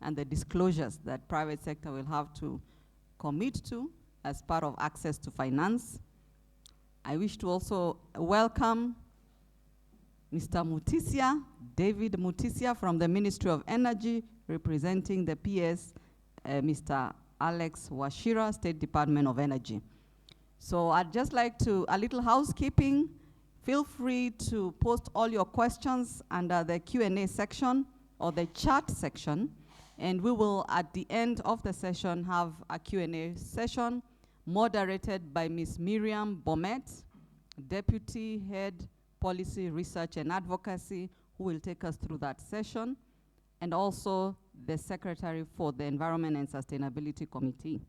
and the disclosures that private sector will have to commit to as part of access to finance. I wish to also welcome Mr. Mutisia, David Mutisia from the Ministry of Energy, representing the PS, Mr. Alex Washira, State Department of Energy. So I'd just like to, a little housekeeping. Feel free to post all your questions under the Q&A section or the chat section, and we will, at the end of the session, have a Q&A session moderated by Ms. Miriam Bomet, Deputy Head Policy Research and Advocacy, who will take us through that session, and also the Secretary for the Environment and Sustainability Committee.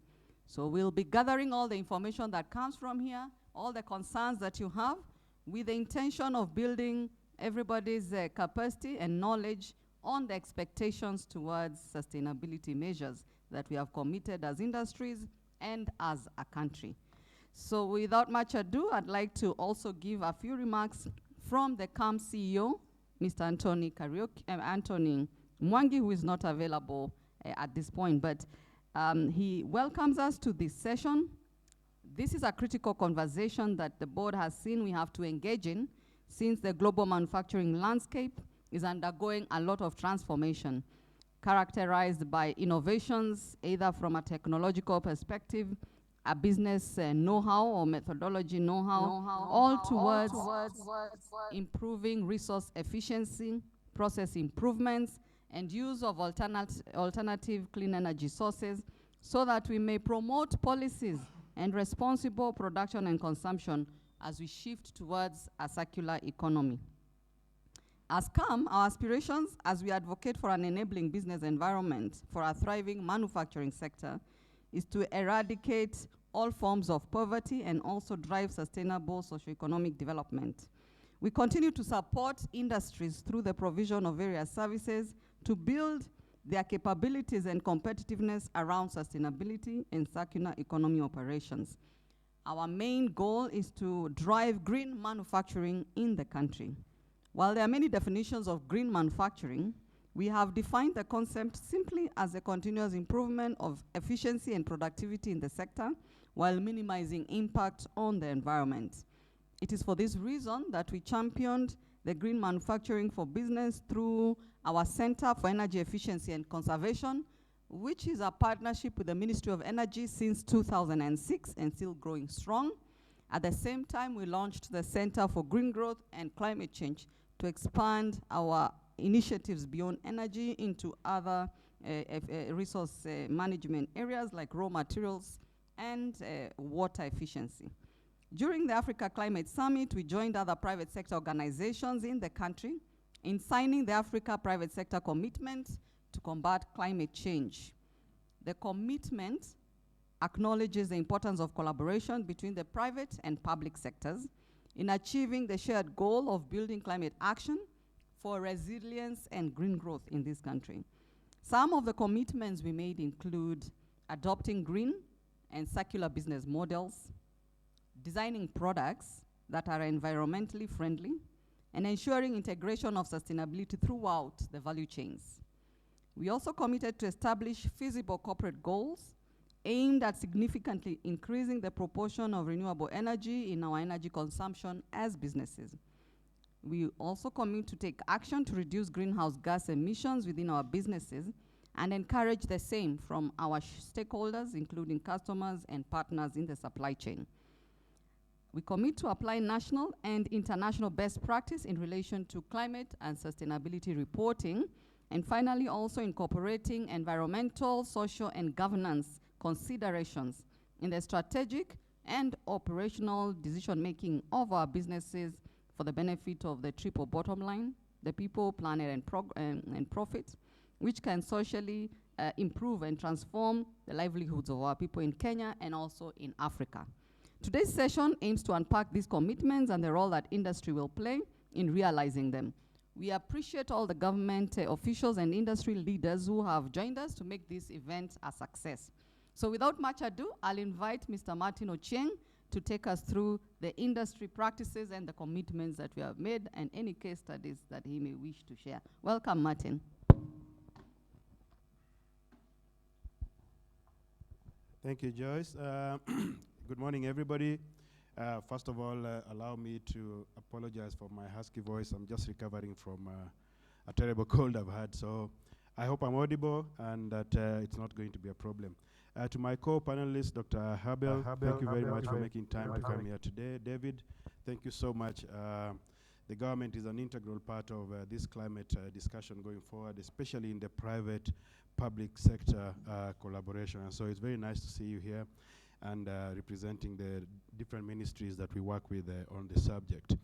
So we'll be gathering all the information that comes from here, all the concerns that you have, with the intention of building everybody's capacity and knowledge on the expectations towards sustainability measures that we have committed as industries and as a country. So without much ado, I'd like to also give a few remarks from the CAM CEO, Mr. Anthony Mwangi, who is not available at this point, but he welcomes us to this session. This is a critical conversation that the board has seen we have to engage in, since the global manufacturing landscape is undergoing a lot of transformation, characterized by innovations, either from a technological perspective, a business know-how or methodology know-how, all towards improving resource efficiency, process improvements, and use of alternative clean energy sources, so that we may promote policies and responsible production and consumption as we shift towards a circular economy. As CAM, our aspirations as we advocate for an enabling business environment for a thriving manufacturing sector is to eradicate all forms of poverty and also drive sustainable socioeconomic development. We continue to support industries through the provision of various services to build their capabilities and competitiveness around sustainability and circular economy operations. Our main goal is to drive green manufacturing in the country. While there are many definitions of green manufacturing, we have defined the concept simply as a continuous improvement of efficiency and productivity in the sector while minimizing impact on the environment. It is for this reason that we championed the green manufacturing for business through our Center for Energy Efficiency and Conservation, which is a partnership with the Ministry of Energy since 2006 and still growing strong. At the same time, we launched the Center for Green Growth and Climate Change to expand our initiatives beyond energy into other resource management areas like raw materials and water efficiency. During the Africa Climate Summit, we joined other private sector organizations in the country in signing the Africa Private Sector Commitment to combat climate change. The commitment acknowledges the importance of collaboration between the private and public sectors in achieving the shared goal of building climate action for resilience and green growth in this country. Some of the commitments we made include adopting green and circular business models, designing products that are environmentally friendly, and ensuring integration of sustainability throughout the value chains. We also committed to establish feasible corporate goals aimed at significantly increasing the proportion of renewable energy in our energy consumption as businesses. We also commit to take action to reduce greenhouse gas emissions within our businesses and encourage the same from our stakeholders, including customers and partners in the supply chain. We commit to apply national and international best practice in relation to climate and sustainability reporting, and finally also incorporating environmental, social, and governance considerations in the strategic and operational decision-making of our businesses for the benefit of the triple bottom line, the people, planet, and profit, which can socially improve and transform the livelihoods of our people in Kenya and also in Africa. Today's session aims to unpack these commitments and the role that industry will play in realizing them. We appreciate all the government officials and industry leaders who have joined us to make this event a success. So without much ado, I'll invite Mr. Martin Ochieng to take us through the industry practices and the commitments that we have made and any case studies that he may wish to share. Welcome, Martin. Thank you, Joyce. Good morning, everybody. First of all, allow me to apologize for my husky voice. I'm just recovering from a terrible cold I've had, so I hope I'm audible and that it's not going to be a problem. To my co-panelist, Dr. Habel, thank you very much for making time to come here today. David, thank you so much. The government is an integral part of this climate discussion going forward, especially in the private-public sector collaboration. And so it's very nice to see you here and representing the different ministries that we work with on the subject.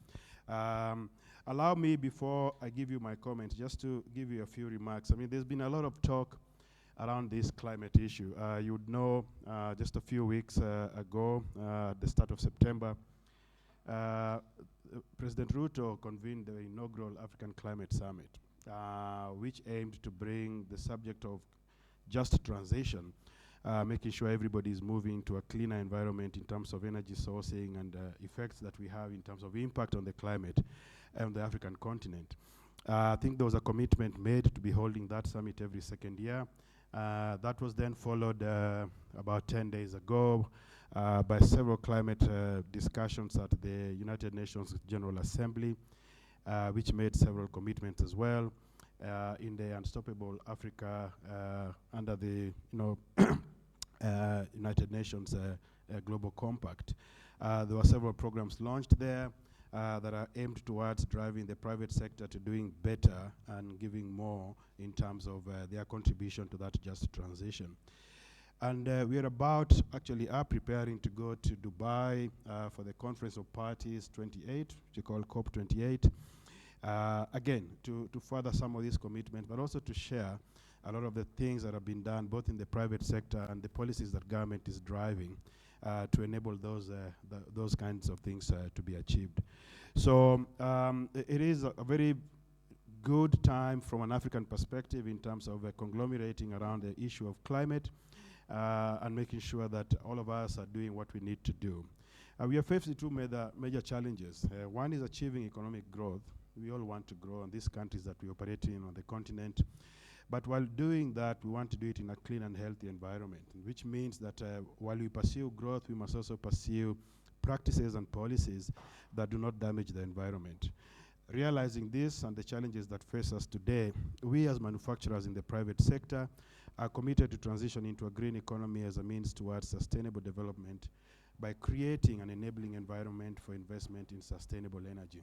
Allow me, before I give you my comments, just to give you a few remarks. I mean, there's been a lot of talk around this climate issue. You would know just a few weeks ago, at the start of September, President Ruto convened the inaugural African Climate Summit, which aimed to bring the subject of just transition, making sure everybody is moving to a cleaner environment in terms of energy sourcing and effects that we have in terms of impact on the climate and the African continent. I think there was a commitment made to be holding that summit every second year. That was then followed about 10 days ago by several climate discussions at the United Nations General Assembly, which made several commitments as well in the Unstoppable Africa under the United Nations Global Compact. There were several programs launched there that are aimed towards driving the private sector to doing better and giving more in terms of their contribution to that just transition. And we are preparing to go to Dubai for the Conference of Parties 28, which we call COP28. Again, to further some of these commitments, but also to share a lot of the things that have been done both in the private sector and the policies that government is driving to enable those kinds of things to be achieved. So it is a very good time from an African perspective in terms of conglomerating around the issue of climate and making sure that all of us are doing what we need to do. We are faced with two major challenges. One is achieving economic growth. We all want to grow in these countries that we operate in on the continent. But while doing that, we want to do it in a clean and healthy environment, which means that while we pursue growth, we must also pursue practices and policies that do not damage the environment. Realizing this and the challenges that face us today, we as manufacturers in the private sector are committed to transition into a green economy as a means towards sustainable development by creating an enabling environment for investment in sustainable energy.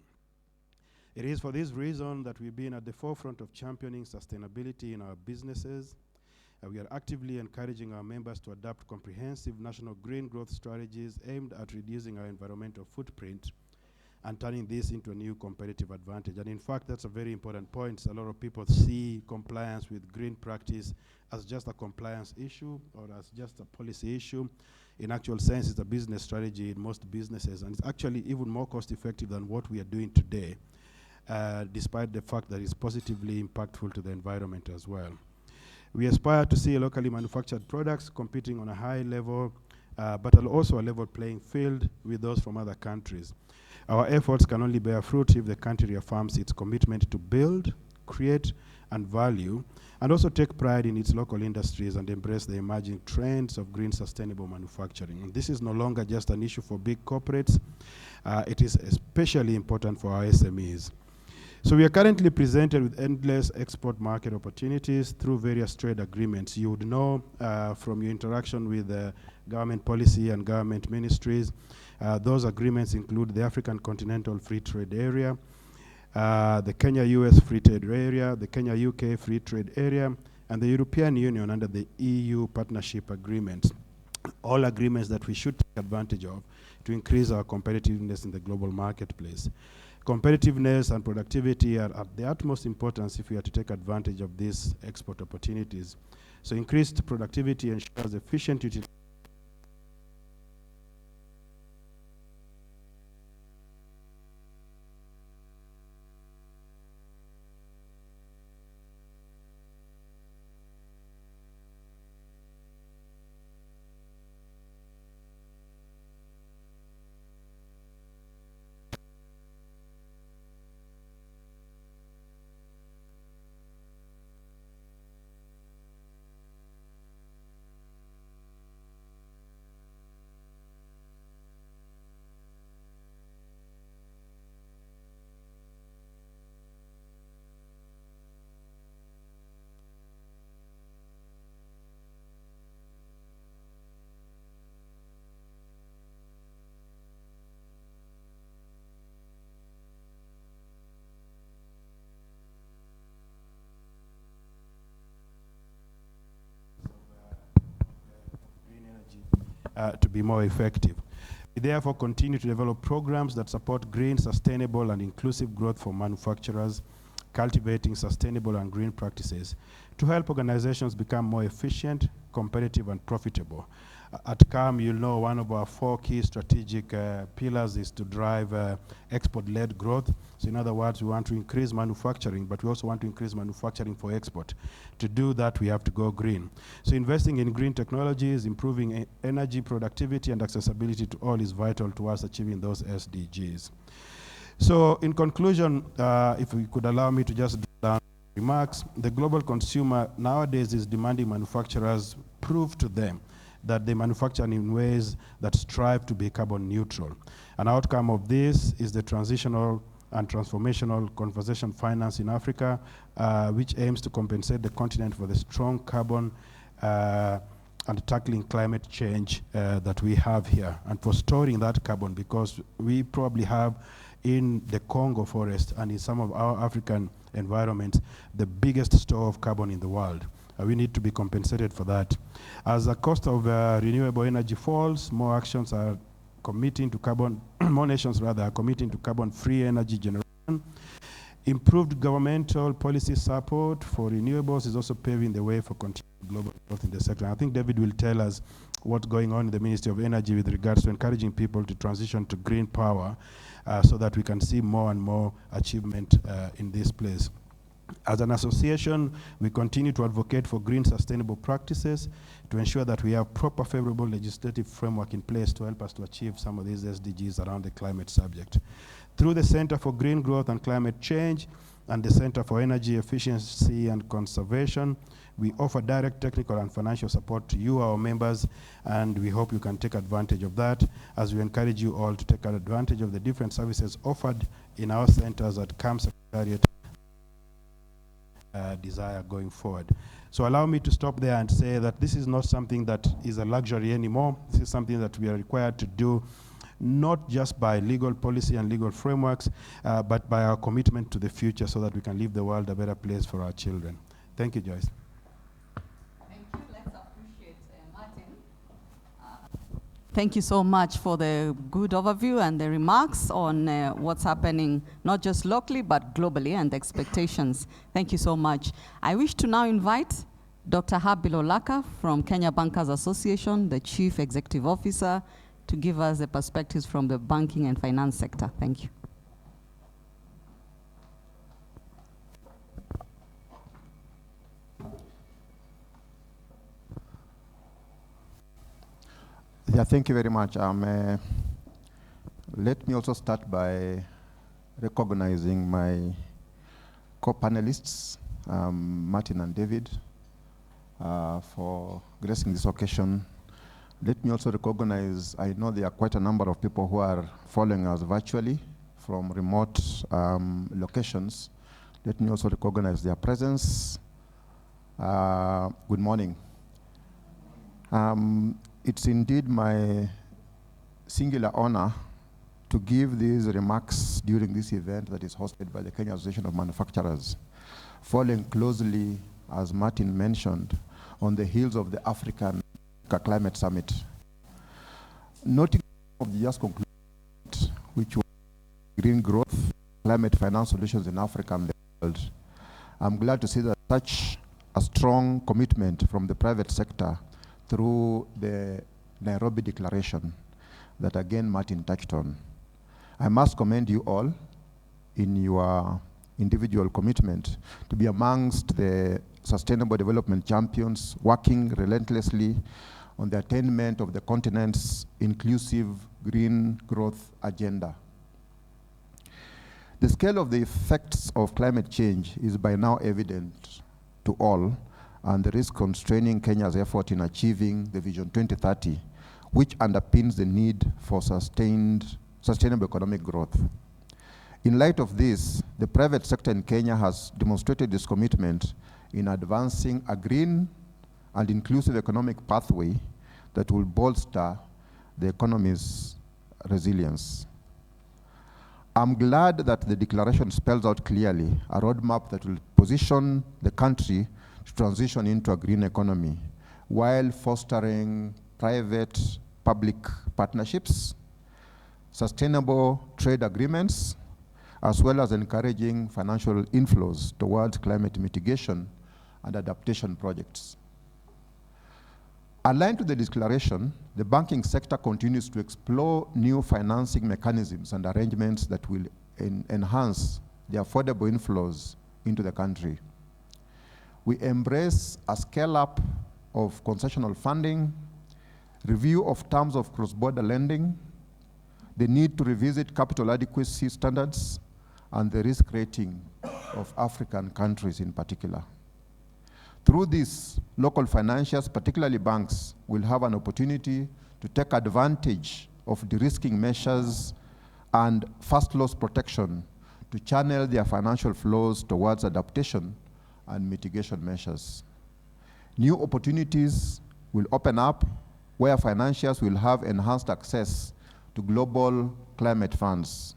It is for this reason that we've been at the forefront of championing sustainability in our businesses. We are actively encouraging our members to adopt comprehensive national green growth strategies aimed at reducing our environmental footprint and turning this into a new competitive advantage. And in fact, that's a very important point. A lot of people see compliance with green practice as just a compliance issue or as just a policy issue. In actual sense, it's a business strategy in most businesses, and it's actually even more cost effective than what we are doing today, despite the fact that it's positively impactful to the environment as well. We aspire to see locally manufactured products competing on a high level, but also a level playing field with those from other countries. Our efforts can only bear fruit if the country affirms its commitment to build, create, and value, and also take pride in its local industries and embrace the emerging trends of green sustainable manufacturing. And this is no longer just an issue for big corporates. It is especially important for our SMEs. So we are currently presented with endless export market opportunities through various trade agreements. You would know from your interaction with government policy and government ministries, those agreements include the African Continental Free Trade Area, the Kenya-US Free Trade Area, the Kenya-UK Free Trade Area, and the European Union under the EU Partnership Agreements. All agreements that we should take advantage of to increase our competitiveness in the global marketplace. Competitiveness and productivity are of the utmost importance if we are to take advantage of these export opportunities. So increased productivity ensures efficient utilization. to be more effective. We therefore continue to develop programs that support green, sustainable, and inclusive growth for manufacturers, cultivating sustainable and green practices to help organizations become more efficient, competitive, and profitable. At CAM, you'll know one of our 4 key strategic pillars is to drive export-led growth. So in other words, we want to increase manufacturing, but we also want to increase manufacturing for export. To do that, we have to go green. So investing in green technologies, improving energy productivity and accessibility to all is vital towards achieving those SDGs. So in conclusion, if you could allow me to just down remarks, the global consumer nowadays is demanding manufacturers prove to them that they manufacture in ways that strive to be carbon neutral. An outcome of this is the transitional and transformational conservation finance in Africa, which aims to compensate the continent for the strong carbon and tackling climate change that we have here, and for storing that carbon, because we probably have in the Congo forest and in some of our African environments the biggest store of carbon in the world. We need to be compensated for that. As the cost of renewable energy falls, more actions are committing to carbon, more nations rather are committing to carbon-free energy generation. Improved governmental policy support for renewables is also paving the way for continued global growth in the sector. And I think David will tell us what's going on in the Ministry of Energy with regards to encouraging people to transition to green power so that we can see more and more achievement in this place. As an association, we continue to advocate for green sustainable practices to ensure that we have proper favorable legislative framework in place to help us to achieve some of these SDGs around the climate subject. Through the Center for Green Growth and Climate Change and the Center for Energy Efficiency and Conservation, we offer direct technical and financial support to you, our members, and we hope you can take advantage of that as we encourage you all to take advantage of the different services offered in our centers at CAM Secretariat desire going forward. So allow me to stop there and say that this is not something that is a luxury anymore. This is something that we are required to do, not just by legal policy and legal frameworks, but by our commitment to the future so that we can leave the world a better place for our children. Thank you, Joyce. Thank you. Let's appreciate Martin. Thank you so much for the good overview and the remarks on what's happening, not just locally, but globally, and the expectations. Thank you so much. I wish to now invite Dr. Habil Olaka from Kenya Bankers Association, the Chief Executive Officer, to give us the perspectives from the banking and finance sector. Thank you. Yeah, thank you very much. Let me also start by recognizing my co-panelists, Martin and David, for gracing this occasion. Let me also recognize, I know there are quite a number of people who are following us virtually from remote locations. Let me also recognize their presence. Good morning. It's indeed my singular honor to give these remarks during this event that is hosted by the Kenya Association of Manufacturers, following closely, as Martin mentioned, on the heels of the African Climate Summit. Noting of the year's conclusion, which was green growth, climate finance solutions in Africa and the world, I'm glad to see that such a strong commitment from the private sector through the Nairobi Declaration that again Martin touched on. I must commend you all in your individual commitment to be amongst the Sustainable Development Champions, working relentlessly on the attainment of the continent's inclusive green growth agenda. The scale of the effects of climate change is by now evident to all, and the risk constraining Kenya's effort in achieving the Vision 2030, which underpins the need for sustainable economic growth. In light of this, the private sector in Kenya has demonstrated its commitment in advancing a green and inclusive economic pathway that will bolster the economy's resilience. I'm glad that the declaration spells out clearly a roadmap that will position the country to transition into a green economy while fostering private, public partnerships, sustainable trade agreements, as well as encouraging financial inflows towards climate mitigation and adaptation projects. Aligned to the declaration, the banking sector continues to explore new financing mechanisms and arrangements that will enhance the affordable inflows into the country. We embrace a scale-up of concessional funding, review of terms of cross-border lending, the need to revisit capital adequacy standards, and the risk rating of African countries in particular. Through this, local financiers, particularly banks, will have an opportunity to take advantage of de-risking measures and first loss protection to channel their financial flows towards adaptation and mitigation measures. New opportunities will open up where financiers will have enhanced access to global climate funds.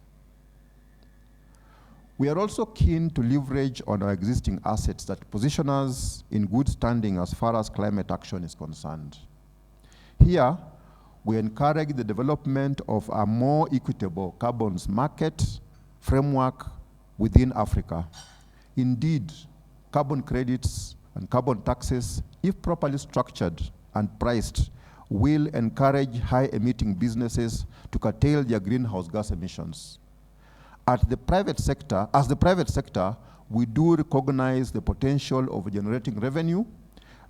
We are also keen to leverage on our existing assets that position us in good standing as far as climate action is concerned. Here, we encourage the development of a more equitable carbon market framework within Africa. Indeed, carbon credits and carbon taxes, if properly structured and priced, will encourage high-emitting businesses to curtail their greenhouse gas emissions. As the private sector, we do recognize the potential of generating revenue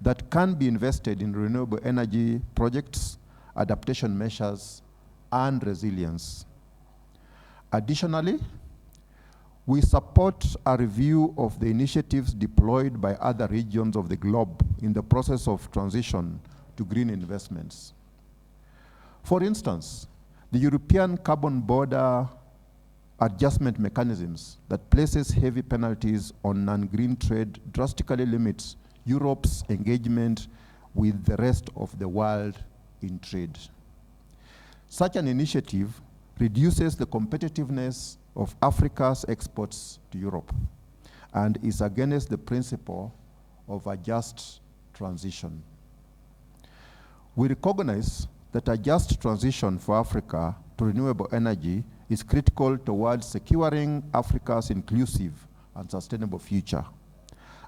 that can be invested in renewable energy projects, adaptation measures, and resilience. Additionally, we support a review of the initiatives deployed by other regions of the globe in the process of transition to green investments. For instance, the European Carbon Border Adjustment Mechanisms that places heavy penalties on non-green trade drastically limits Europe's engagement with the rest of the world in trade. Such an initiative reduces the competitiveness of Africa's exports to Europe and is against the principle of a just transition. We recognize that a just transition for Africa to renewable energy is critical towards securing Africa's inclusive and sustainable future,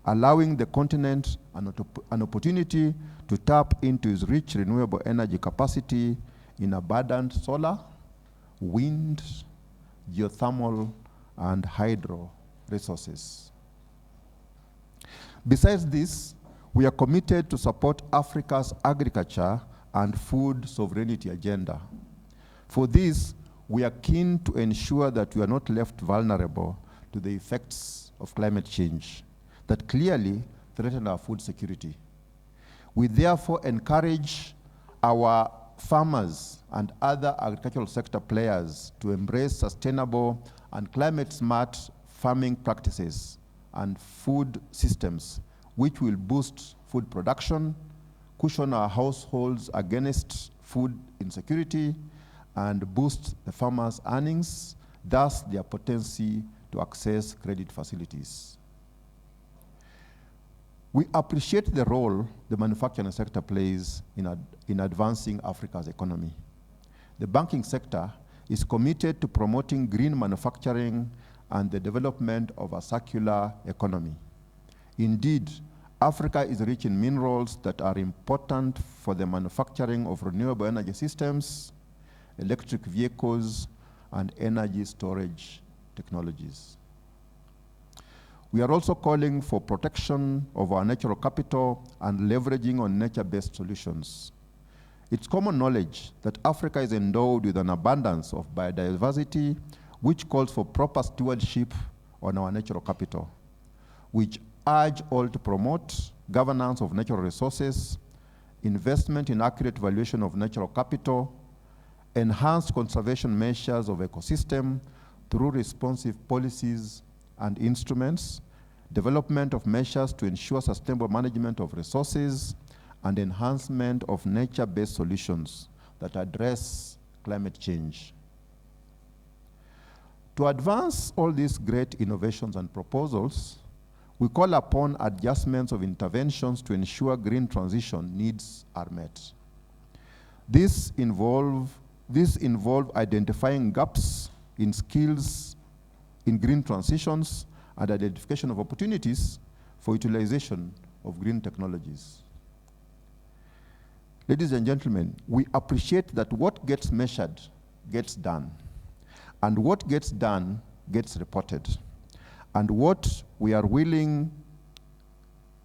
allowing the continent an opportunity to tap into its rich renewable energy capacity in abundant solar, wind, geothermal, and hydro resources. Besides this, we are committed to support Africa's agriculture and food sovereignty agenda. For this, we are keen to ensure that we are not left vulnerable to the effects of climate change that clearly threaten our food security. We therefore encourage our farmers and other agricultural sector players to embrace sustainable and climate-smart farming practices and food systems, which will boost food production, cushion our households against food insecurity, and boost the farmers' earnings, thus their potency to access credit facilities. We appreciate the role the manufacturing sector plays in advancing Africa's economy. The banking sector is committed to promoting green manufacturing and the development of a circular economy. Indeed, Africa is rich in minerals that are important for the manufacturing of renewable energy systems, electric vehicles, and energy storage technologies. We are also calling for protection of our natural capital and leveraging on nature-based solutions. It's common knowledge that Africa is endowed with an abundance of biodiversity, which calls for proper stewardship on our natural capital, which urge all to promote governance of natural resources, investment in accurate valuation of natural capital, enhanced conservation measures of ecosystem through responsive policies and instruments, development of measures to ensure sustainable management of resources, and enhancement of nature-based solutions that address climate change. To advance all these great innovations and proposals, we call upon adjustments of interventions to ensure green transition needs are met. This involve identifying gaps in skills in green transitions and identification of opportunities for utilization of green technologies. Ladies and gentlemen, we appreciate that what gets measured gets done, and what gets done gets reported. And what we are willing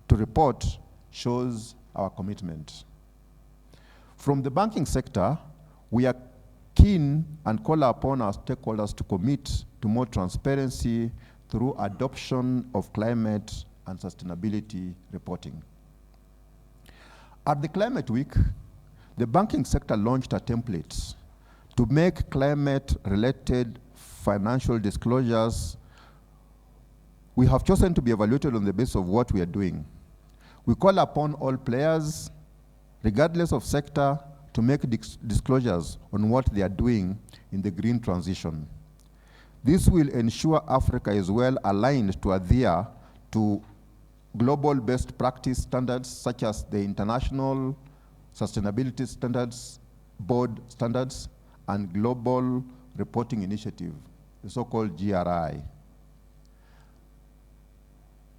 to report shows our commitment. From the banking sector, we are keen and call upon our stakeholders to commit to more transparency through adoption of climate and sustainability reporting. At the Climate Week, the banking sector launched a template to make climate-related financial disclosures. We have chosen to be evaluated on the basis of what we are doing. We call upon all players, regardless of sector, to make disclosures on what they are doing in the green transition. This will ensure Africa is well aligned to adhere to global best practice standards such as the International Sustainability Standards Board standards and Global Reporting Initiative, the so-called GRI.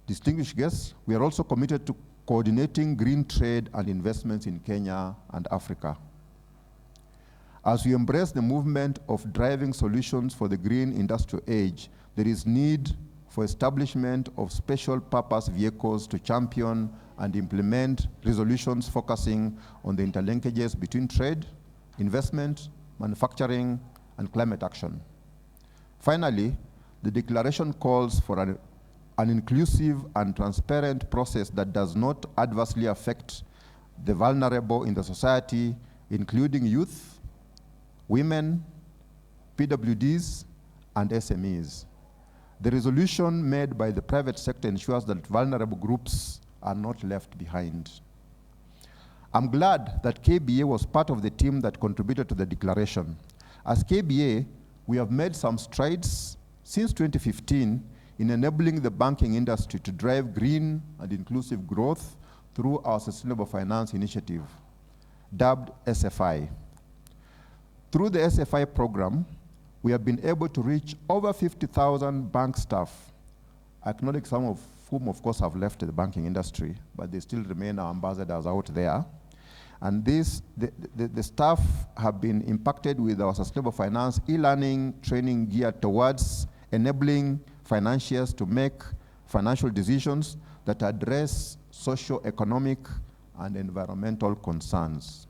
Distinguished guests, we are also committed to coordinating green trade and investments in Kenya and Africa. As we embrace the movement of driving solutions for the green industrial age, there is need for establishment of special purpose vehicles to champion and implement resolutions focusing on the interlinkages between trade, investment, manufacturing, and climate action. Finally, the declaration calls for an inclusive and transparent process that does not adversely affect the vulnerable in the society, including youth, women, PWDs, and SMEs. The resolution made by the private sector ensures that vulnerable groups are not left behind. I'm glad that KBA was part of the team that contributed to the declaration. As KBA, we have made some strides since 2015 in enabling the banking industry to drive green and inclusive growth through our Sustainable Finance Initiative, dubbed SFI. Through the SFI program, we have been able to reach over 50,000 bank staff. I acknowledge some of whom, of course, have left the banking industry, but they still remain our ambassadors out there. And the staff have been impacted with our sustainable finance e-learning training geared towards enabling financiers to make financial decisions that address socio-economic and environmental concerns.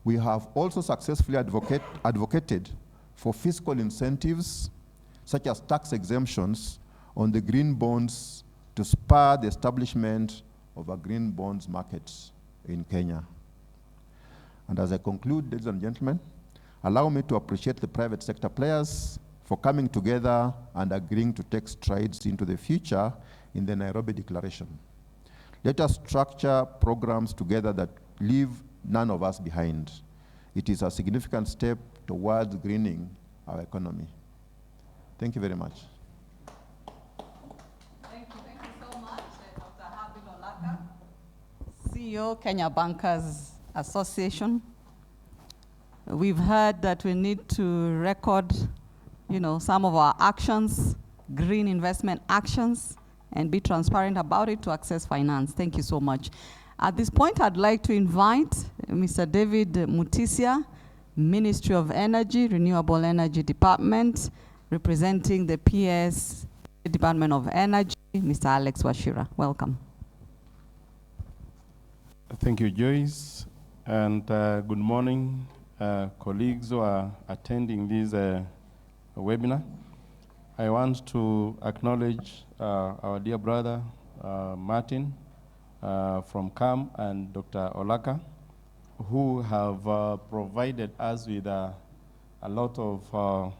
We have also successfully advocated for fiscal incentives, such as tax exemptions on the green bonds to spur the establishment of a green bonds market in Kenya. And as I conclude, ladies and gentlemen, allow me to appreciate the private sector players for coming together and agreeing to take strides into the future in the Nairobi Declaration. Let us structure programs together that leave none of us behind. It is a significant step towards greening our economy. Thank you very much. Thank you so much, Dr. Habib Olaka, CEO, Kenya Bankers Association. We've heard that we need to record, some of our actions, green investment actions, and be transparent about it to access finance. Thank you so much. At this point, I'd like to invite Mr. David Mutisia, Ministry of Energy, Renewable Energy Department, representing the PS Department of Energy, Mr. Alex Wachira. Welcome. Thank you, Joyce, and good morning, colleagues who are attending this webinar. I want to acknowledge our dear brother, Martin, from CAM, and Dr. Olaka, who have provided us with a lot of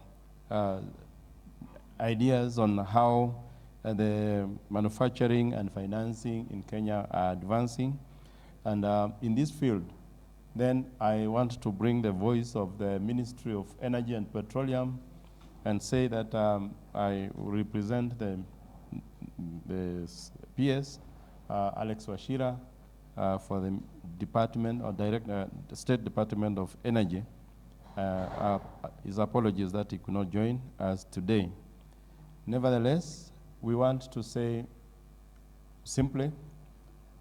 ideas on how the manufacturing and financing in Kenya are advancing. And in this field, then I want to bring the voice of the Ministry of Energy and Petroleum and say that I represent the PS, Alex Wachira, for the department or the State Department of Energy. His apologies that he could not join us today. Nevertheless, we want to say simply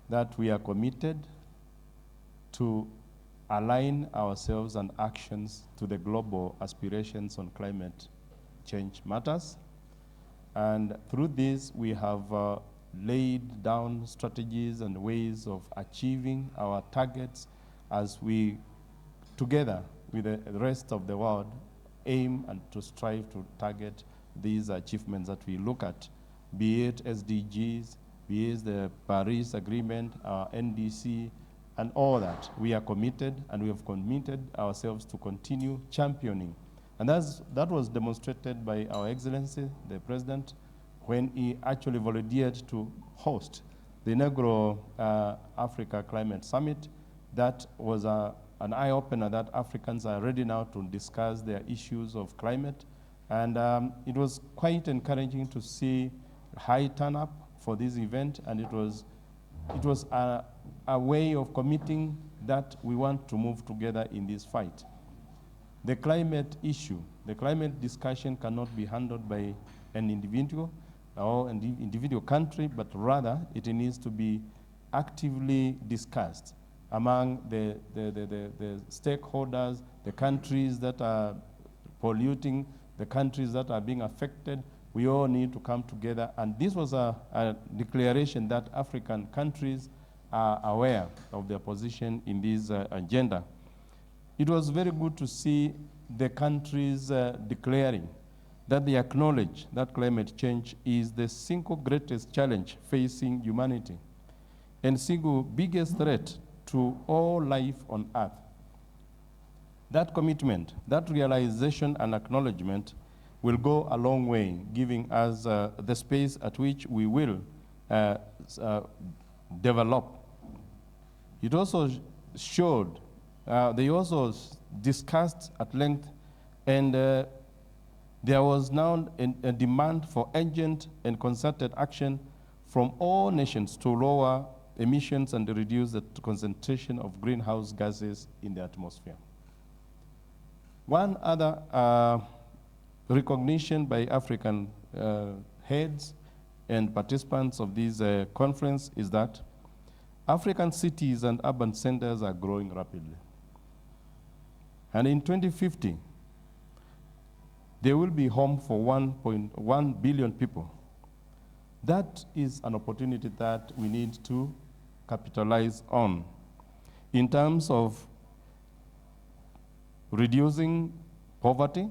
that we are committed to align ourselves and actions to the global aspirations on climate change matters. And through this, we have laid down strategies and ways of achieving our targets as we, together with the rest of the world, aim and to strive to target these achievements that we look at, be it SDGs, be it the Paris Agreement, NDC, and all that. We are committed, and we have committed ourselves to continue championing. And that was demonstrated by Our Excellency, the President, when he actually volunteered to host the inaugural Africa Climate Summit. That was an eye-opener that Africans are ready now to discuss their issues of climate. And it was quite encouraging to see high turn-up for this event, and it was a way of committing that we want to move together in this fight. The climate issue, the climate discussion cannot be handled by an individual or an individual country, but rather it needs to be actively discussed among the stakeholders, the countries that are polluting, the countries that are being affected. We all need to come together, and this was a declaration that African countries are aware of their position in this agenda. It was very good to see the countries declaring that they acknowledge that climate change is the single greatest challenge facing humanity and single biggest threat to all life on Earth. That commitment, that realization and acknowledgement will go a long way, giving us the space at which we will develop. It also showed, they also discussed at length, and there was now a demand for urgent and concerted action from all nations to lower emissions and reduce the concentration of greenhouse gases in the atmosphere. One other recognition by African heads and participants of this conference is that African cities and urban centers are growing rapidly. And in 2050, they will be home for 1.1 billion people. That is an opportunity that we need to capitalize on in terms of reducing poverty,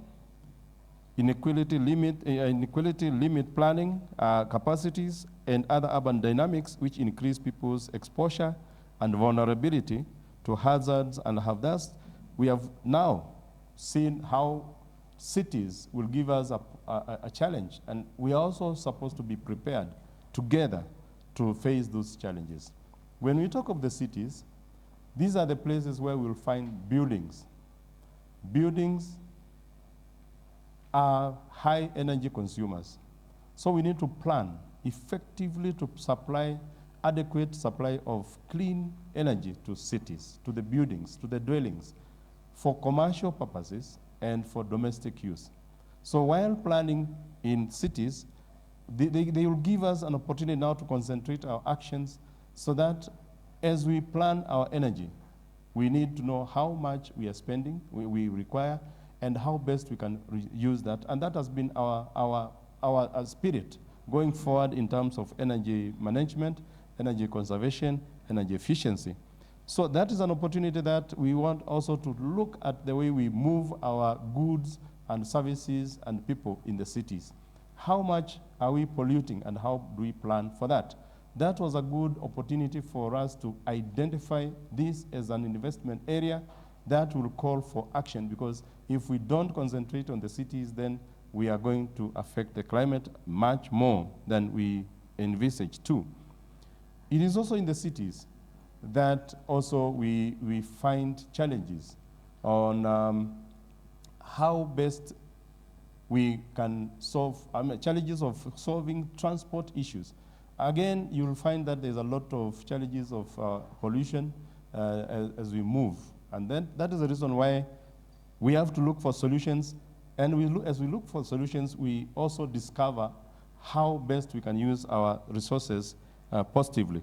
inequality limit planning, capacities, and other urban dynamics which increase people's exposure and vulnerability to hazards and have thus. We have now seen how cities will give us a challenge, and we are also supposed to be prepared together to face those challenges. When we talk of the cities, these are the places where we'll find buildings. Buildings are high energy consumers. So we need to plan effectively to supply adequate supply of clean energy to cities, to the buildings, to the dwellings, for commercial purposes and for domestic use. So while planning in cities, they will give us an opportunity now to concentrate our actions so that as we plan our energy, we need to know how much we are spending, we require, and how best we can use that. And that has been our spirit going forward in terms of energy management, energy conservation, energy efficiency. So that is an opportunity that we want also to look at the way we move our goods and services and people in the cities. How much are we polluting and how do we plan for that? That was a good opportunity for us to identify this as an investment area that will call for action, because if we don't concentrate on the cities, then we are going to affect the climate much more than we envisage too. It is also in the cities that also we find challenges on how best we can solve challenges of solving transport issues. Again, you'll find that there's a lot of challenges of pollution as we move. And then that is the reason why we have to look for solutions. And as we look for solutions, we also discover how best we can use our resources positively.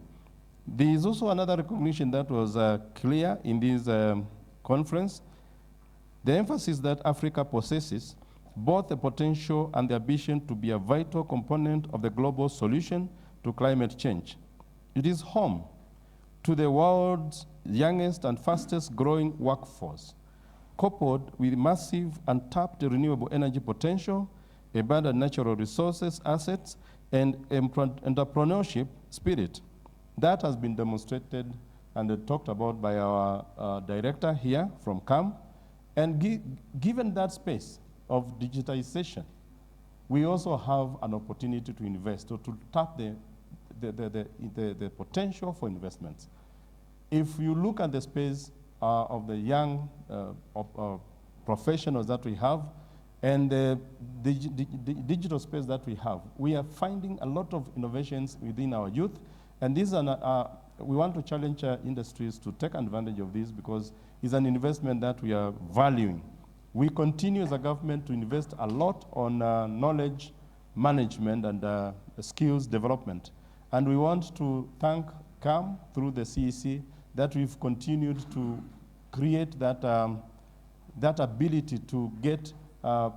There is also another recognition that was clear in this conference. The emphasis that Africa possesses both the potential and the ambition to be a vital component of the global solution to climate change. It is home to the world's youngest and fastest growing workforce, coupled with massive untapped renewable energy potential, abundant natural resources, assets, and entrepreneurship spirit. That has been demonstrated and talked about by our director here from CAM. And given that space of digitization, we also have an opportunity to invest or to tap the potential for investments. If you look at the space of the young professionals that we have and the digital space that we have, we are finding a lot of innovations within our youth. And these are, we want to challenge industries to take advantage of this because it's an investment that we are valuing. We continue as a government to invest a lot on knowledge management and skills development. And we want to thank CAM through the CEC that we've continued to create that, that ability to get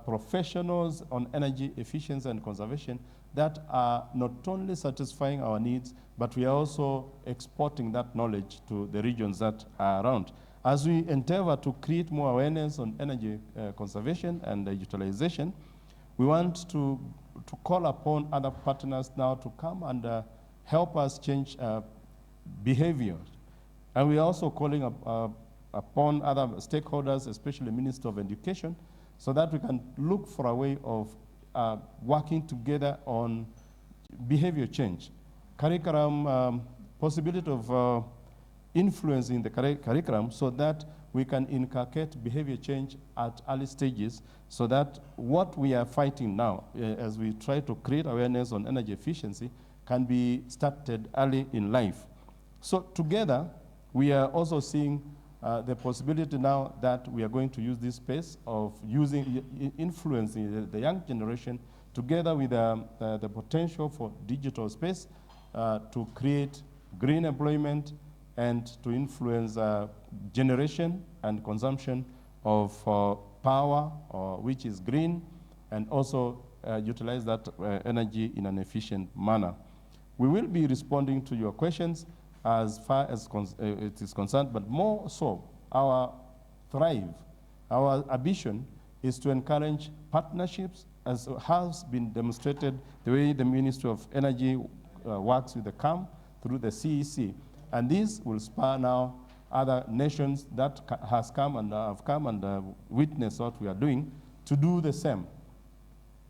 professionals on energy efficiency and conservation that are not only satisfying our needs, but we are also exporting that knowledge to the regions that are around. As we endeavor to create more awareness on energy conservation and utilization, we want to call upon other partners now to come and help us change behavior. And we are also calling upon other stakeholders, especially Minister of Education, so that we can look for a way of working together on behavior change. Curriculum, possibility of influencing the curriculum so that we can inculcate behavior change at early stages so that what we are fighting now, as we try to create awareness on energy efficiency, can be started early in life. So together, we are also seeing the possibility now that we are going to use this space of influencing the young generation together with the potential for digital space to create green employment and to influence generation and consumption of power, which is green, and also utilize that energy in an efficient manner. We will be responding to your questions as far as it is concerned, but more so, our thrive, our ambition is to encourage partnerships, as has been demonstrated the way the Ministry of Energy works with the CAM through the CEC. And this will spur now other nations that have come and witnessed what we are doing to do the same.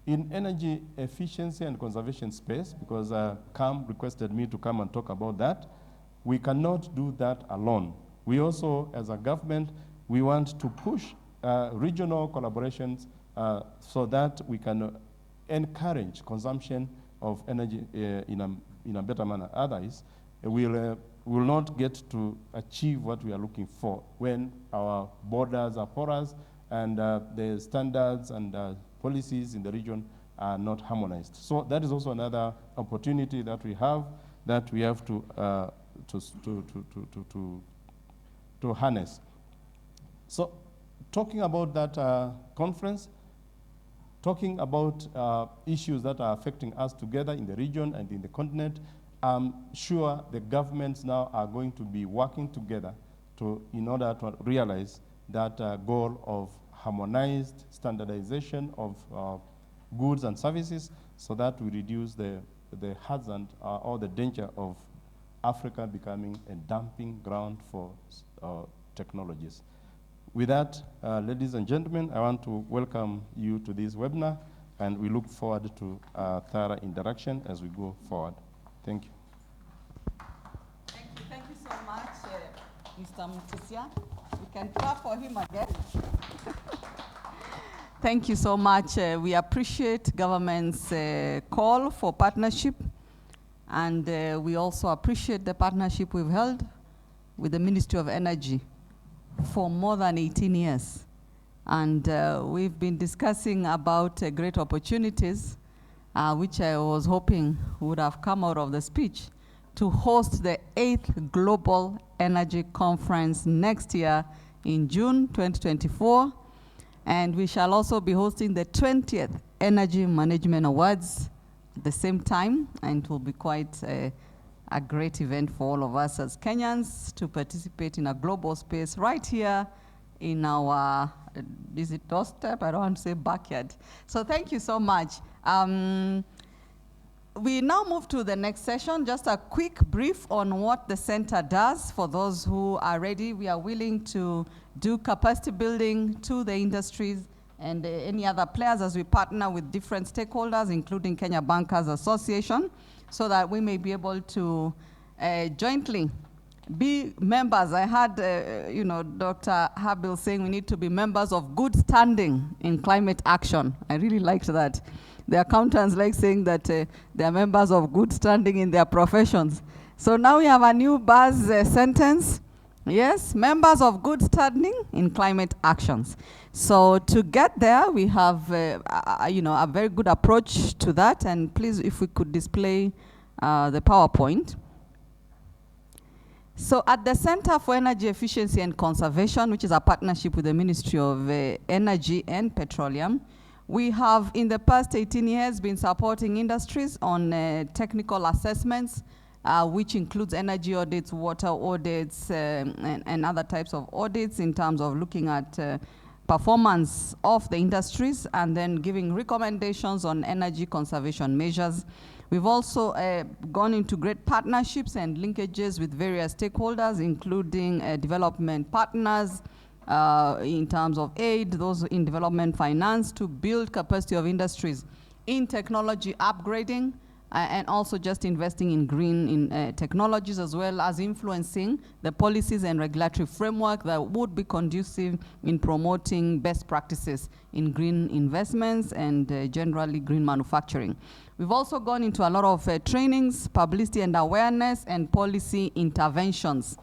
In energy efficiency and conservation space, because CAM requested me to come and talk about that, we cannot do that alone. We also, as a government, we want to push regional collaborations so that we can encourage consumption of energy in a better manner. Otherwise, we will not get to achieve what we are looking for when our borders are porous and the standards and policies in the region are not harmonized. So that is also another opportunity that we have to harness. So talking about that conference, talking about issues that are affecting us together in the region and in the continent, I'm sure the governments now are going to be working together in order to realize that goal of harmonized standardization of goods and services so that we reduce the hazard or the danger of Africa becoming a dumping ground for technologies. With that, ladies and gentlemen, I want to welcome you to this webinar, and we look forward to thorough interaction as we go forward. Thank you. Thank you so much, Mr. Mutisia. We can clap for him again. Thank you so much. We appreciate government's call for partnership. And we also appreciate the partnership we've held with the Ministry of Energy for more than 18 years. And we've been discussing about great opportunities, which I was hoping would have come out of the speech, to host the 8th Global Energy Conference next year in June 2024. And we shall also be hosting the 20th Energy Management Awards at the same time, and it will be quite a great event for all of us as Kenyans to participate in a global space right here in our, is it doorstep? I don't want to say backyard. So thank you so much. We now move to the next session. Just a quick brief on what the center does. For those who are ready, we are willing to do capacity building to the industries and any other players as we partner with different stakeholders, including Kenya Bankers Association, so that we may be able to jointly be members. I had, Dr. Habil saying we need to be members of good standing in climate action. I really liked that. The accountants like saying that they are members of good standing in their professions. So now we have a new buzz sentence. Yes, members of good standing in climate actions. So to get there, we have a very good approach to that. And please, if we could display the PowerPoint. So at the Center for Energy Efficiency and Conservation, which is a partnership with the Ministry of Energy and Petroleum, we have in the past 18 years been supporting industries on technical assessments, which includes energy audits, water audits, and other types of audits in terms of looking at performance of the industries and then giving recommendations on energy conservation measures. We've also gone into great partnerships and linkages with various stakeholders, including development partners in terms of aid, those in development finance, to build capacity of industries in technology upgrading, and also just investing in green technologies, as well as influencing the policies and regulatory framework that would be conducive in promoting best practices in green investments and generally green manufacturing. We've also gone into a lot of trainings, publicity and awareness, and policy interventions.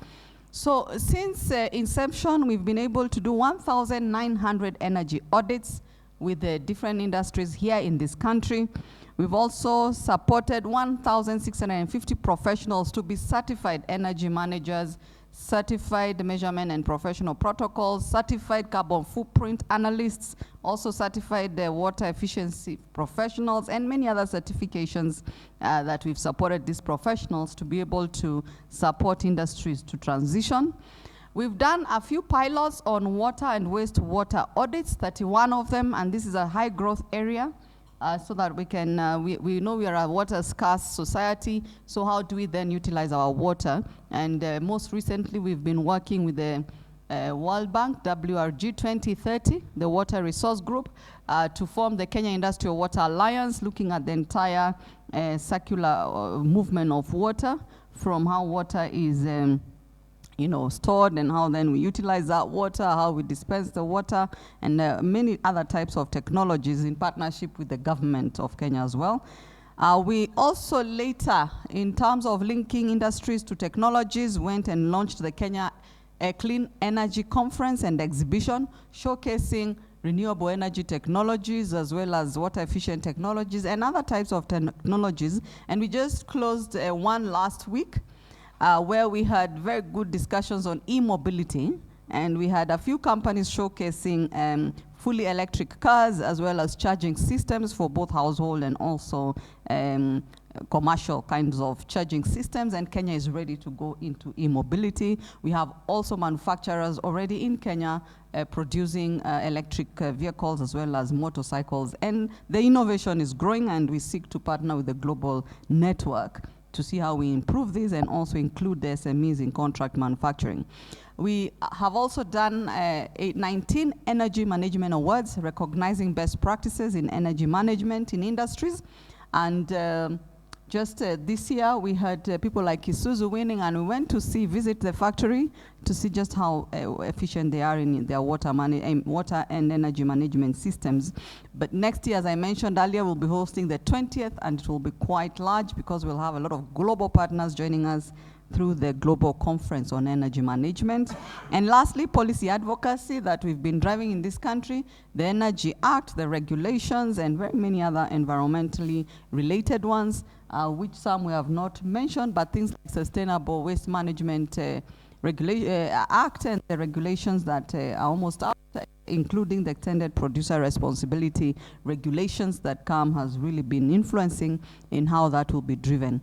So since inception, we've been able to do 1,900 energy audits with the different industries here in this country. We've also supported 1,650 professionals to be certified energy managers, certified measurement and professional protocols, certified carbon footprint analysts, also certified water efficiency professionals, and many other certifications that we've supported these professionals to be able to support industries to transition. We've done a few pilots on water and wastewater audits, 31 of them, and this is a high growth area. So that we can, we know we are a water scarce society, so how do we then utilize our water? And most recently, we've been working with the World Bank, WRG 2030, the Water Resource Group, to form the Kenya Industrial Water Alliance, looking at the entire circular movement of water, from how water is stored and how then we utilize that water, how we dispense the water, and many other types of technologies in partnership with the government of Kenya as well. We also later, in terms of linking industries to technologies, went and launched the Kenya Clean Energy Conference and Exhibition, showcasing renewable energy technologies as well as water efficient technologies and other types of technologies. And we just closed one last week, where we had very good discussions on e-mobility, and we had a few companies showcasing fully electric cars as well as charging systems for both household and also commercial kinds of charging systems, and Kenya is ready to go into e-mobility. We have also manufacturers already in Kenya producing electric vehicles as well as motorcycles, and the innovation is growing, and we seek to partner with the global network to see how we improve this and also include the SMEs in contract manufacturing. We have also done 19 Energy Management Awards, recognizing best practices in energy management in industries. And Just this year, we had people like Isuzu winning, and we went to visit the factory to see just how efficient they are in their water and energy management systems. But next year, as I mentioned earlier, we'll be hosting the 20th, and it will be quite large because we'll have a lot of global partners joining us through the Global Conference on Energy Management. And lastly, policy advocacy that we've been driving in this country, the Energy Act, the regulations, and very many other environmentally related ones, which some we have not mentioned, but things like Sustainable Waste Management Act and the regulations that are almost out, including the extended producer responsibility regulations that CAM has really been influencing in how that will be driven.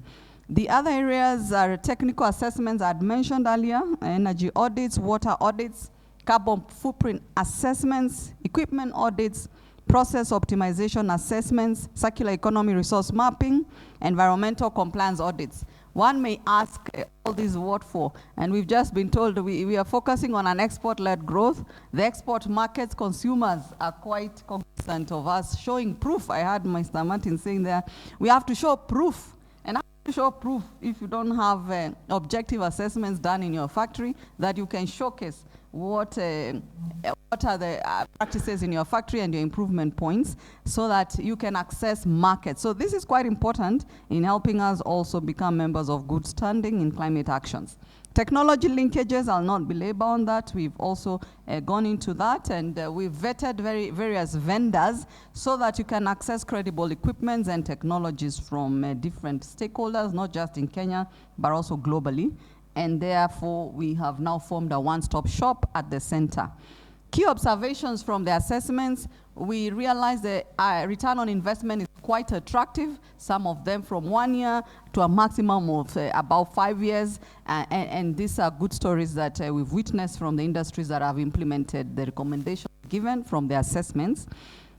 The other areas are technical assessments I had mentioned earlier, energy audits, water audits, carbon footprint assessments, equipment audits, process optimization assessments, circular economy resource mapping, environmental compliance audits. One may ask all this what for? And we've just been told we are focusing on an export-led growth. The export markets, consumers are quite cognizant of us showing proof. I heard Mr. Martin saying there, we have to show proof. And to show proof if you don't have objective assessments done in your factory that you can showcase what are the practices in your factory and your improvement points so that you can access markets. So this is quite important in helping us also become members of good standing in climate actions. Technology linkages, I'll not belabor on that. We've also gone into that, and we've vetted various vendors so that you can access credible equipments and technologies from different stakeholders, not just in Kenya, but also globally. And therefore, we have now formed a one-stop shop at the center. Key observations from the assessments, we realized the return on investment is quite attractive, some of them from 1 year to a maximum of about 5 years. And these are good stories that we've witnessed from the industries that have implemented the recommendations given from the assessments.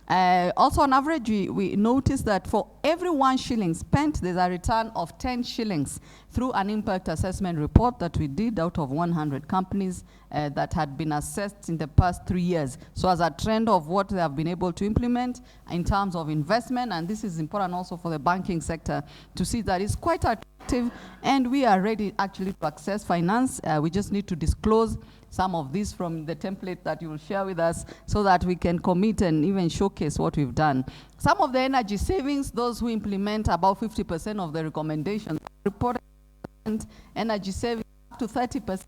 Also, on average, we noticed that for every 1 shilling spent, there's a return of 10 shillings through an impact assessment report that we did out of 100 companies that had been assessed in the past 3 years. So as a trend of what they have been able to implement in terms of investment, and this is important also for the banking sector to see that it's quite attractive, and we are ready actually to access finance. We just need to disclose some of these from the template that you will share with us so that we can commit and even showcase what we've done. Some of the energy savings, those who implement about 50% of the recommendations, reported energy savings up to 30%.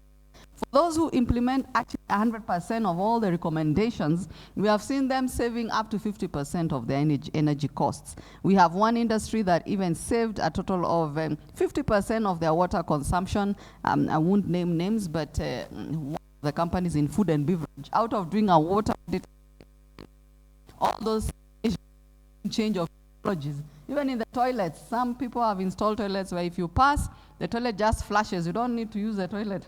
For those who implement actually 100% of all the recommendations, we have seen them saving up to 50% of their energy costs. We have one industry that even saved a total of 50% of their water consumption. I won't name names, but one of the companies in food and beverage, out of doing a water audit, all those change of technologies. Even in the toilets, some people have installed toilets where if you pass, the toilet just flashes. You don't need to use the toilet.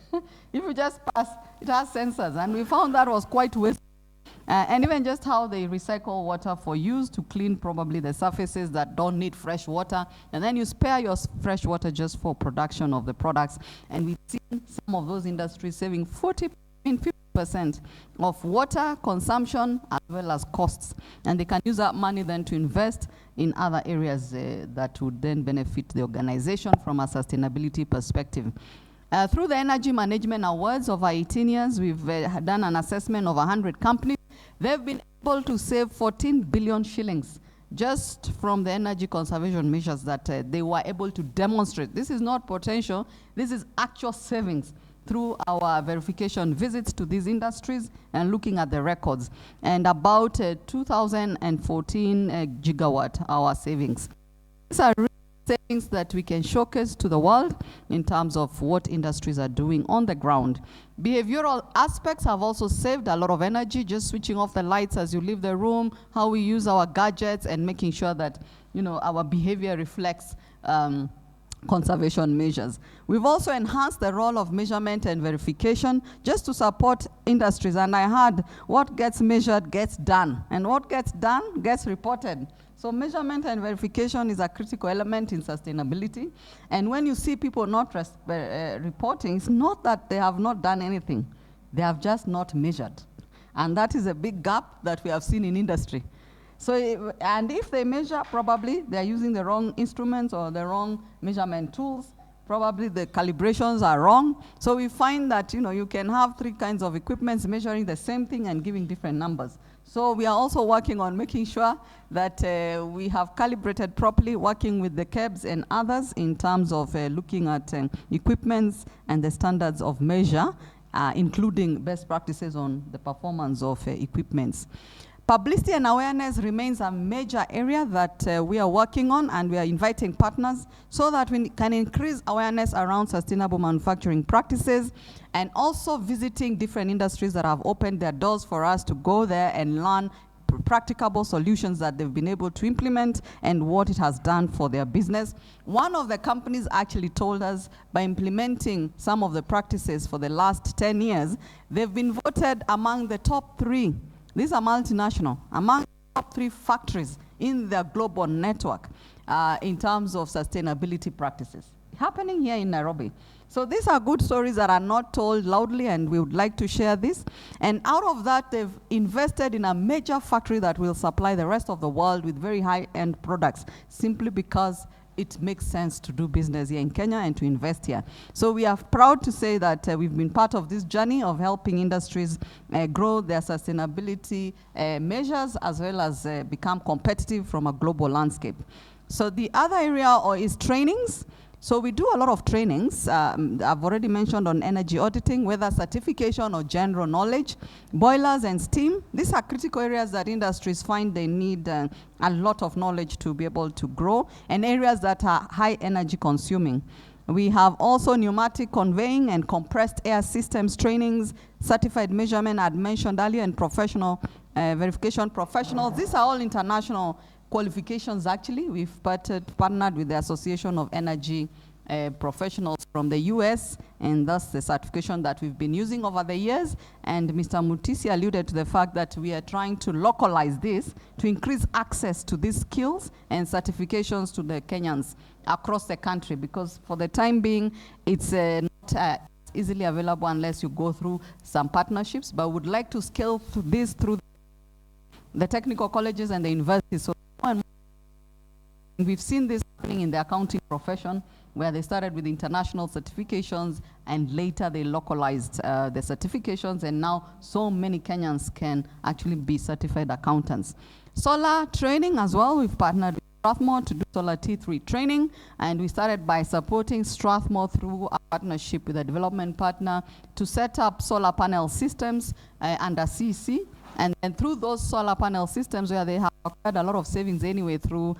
If you just pass, it has sensors. And we found that was quite wasteful. And even just how they recycle water for use to clean probably the surfaces that don't need fresh water. And then you spare your fresh water just for production of the products. And we've seen some of those industries saving 50% of water consumption as well as costs. And they can use that money then to invest in other areas that would then benefit the organization from a sustainability perspective. Through the Energy Management Awards over 18 years, we've done an assessment of 100 companies. They've been able to save 14 billion shillings just from the energy conservation measures that they were able to demonstrate. This is not potential, this is actual savings through our verification visits to these industries and looking at the records, and about 2014 gigawatt hour savings. These are real savings that we can showcase to the world in terms of what industries are doing on the ground. Behavioral aspects have also saved a lot of energy, just switching off the lights as you leave the room, how we use our gadgets, and making sure that our behavior reflects conservation measures. We've also enhanced the role of measurement and verification just to support industries. And I heard what gets measured gets done, and what gets done gets reported. So measurement and verification is a critical element in sustainability. And when you see people not reporting, it's not that they have not done anything. They have just not measured. And that is a big gap that we have seen in industry. So, and if they measure, probably they're using the wrong instruments or the wrong measurement tools. Probably the calibrations are wrong. So we find that, you can have 3 kinds of equipments measuring the same thing and giving different numbers. So we are also working on making sure that we have calibrated properly, working with the KEBS and others in terms of looking at equipments and the standards of measure, including best practices on the performance of equipments. Publicity and awareness remains a major area that we are working on, and we are inviting partners so that we can increase awareness around sustainable manufacturing practices, and also visiting different industries that have opened their doors for us to go there and learn practicable solutions that they've been able to implement and what it has done for their business. One of the companies actually told us, by implementing some of the practices for the last 10 years, they've been voted among the top 3. These are multinational, among the top 3 factories in their global network in terms of sustainability practices, happening here in Nairobi. So these are good stories that are not told loudly, and we would like to share this. And out of that, they've invested in a major factory that will supply the rest of the world with very high-end products, simply because it makes sense to do business here in Kenya and to invest here. So we are proud to say that we've been part of this journey of helping industries grow their sustainability measures, as well as become competitive from a global landscape. So the other area is trainings. So we do a lot of trainings. I've already mentioned on energy auditing, whether certification or general knowledge, boilers and steam. These are critical areas that industries find they need a lot of knowledge to be able to grow, and areas that are high energy consuming. We have also pneumatic conveying and compressed air systems trainings, certified measurement, I mentioned earlier, and professional verification professionals. These are all international qualifications, actually. We've partnered with the Association of Energy Professionals from the US, and that's the certification that we've been using over the years. And Mr. Mutisi alluded to the fact that we are trying to localize this to increase access to these skills and certifications to the Kenyans across the country, because for the time being, it's not easily available unless you go through some partnerships, but would like to scale this through the technical colleges and the universities. So we've seen this happening in the accounting profession, where they started with international certifications and later they localized the certifications, and now so many Kenyans can actually be certified accountants. Solar training as well, we've partnered with Strathmore to do solar T3 training, and we started by supporting Strathmore through a partnership with a development partner to set up solar panel systems under CC. And through those solar panel systems, where they have acquired a lot of savings anyway through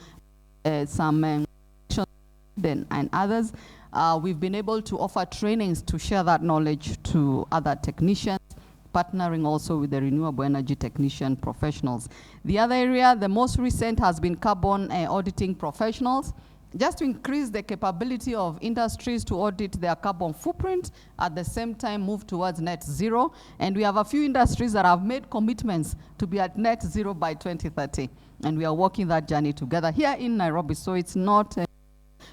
some and others, we've been able to offer trainings to share that knowledge to other technicians, partnering also with the renewable energy technician professionals. The other area, the most recent, has been carbon auditing professionals, just to increase the capability of industries to audit their carbon footprint, at the same time move towards net zero. And we have a few industries that have made commitments to be at net zero by 2030. And we are walking that journey together here in Nairobi. So it's not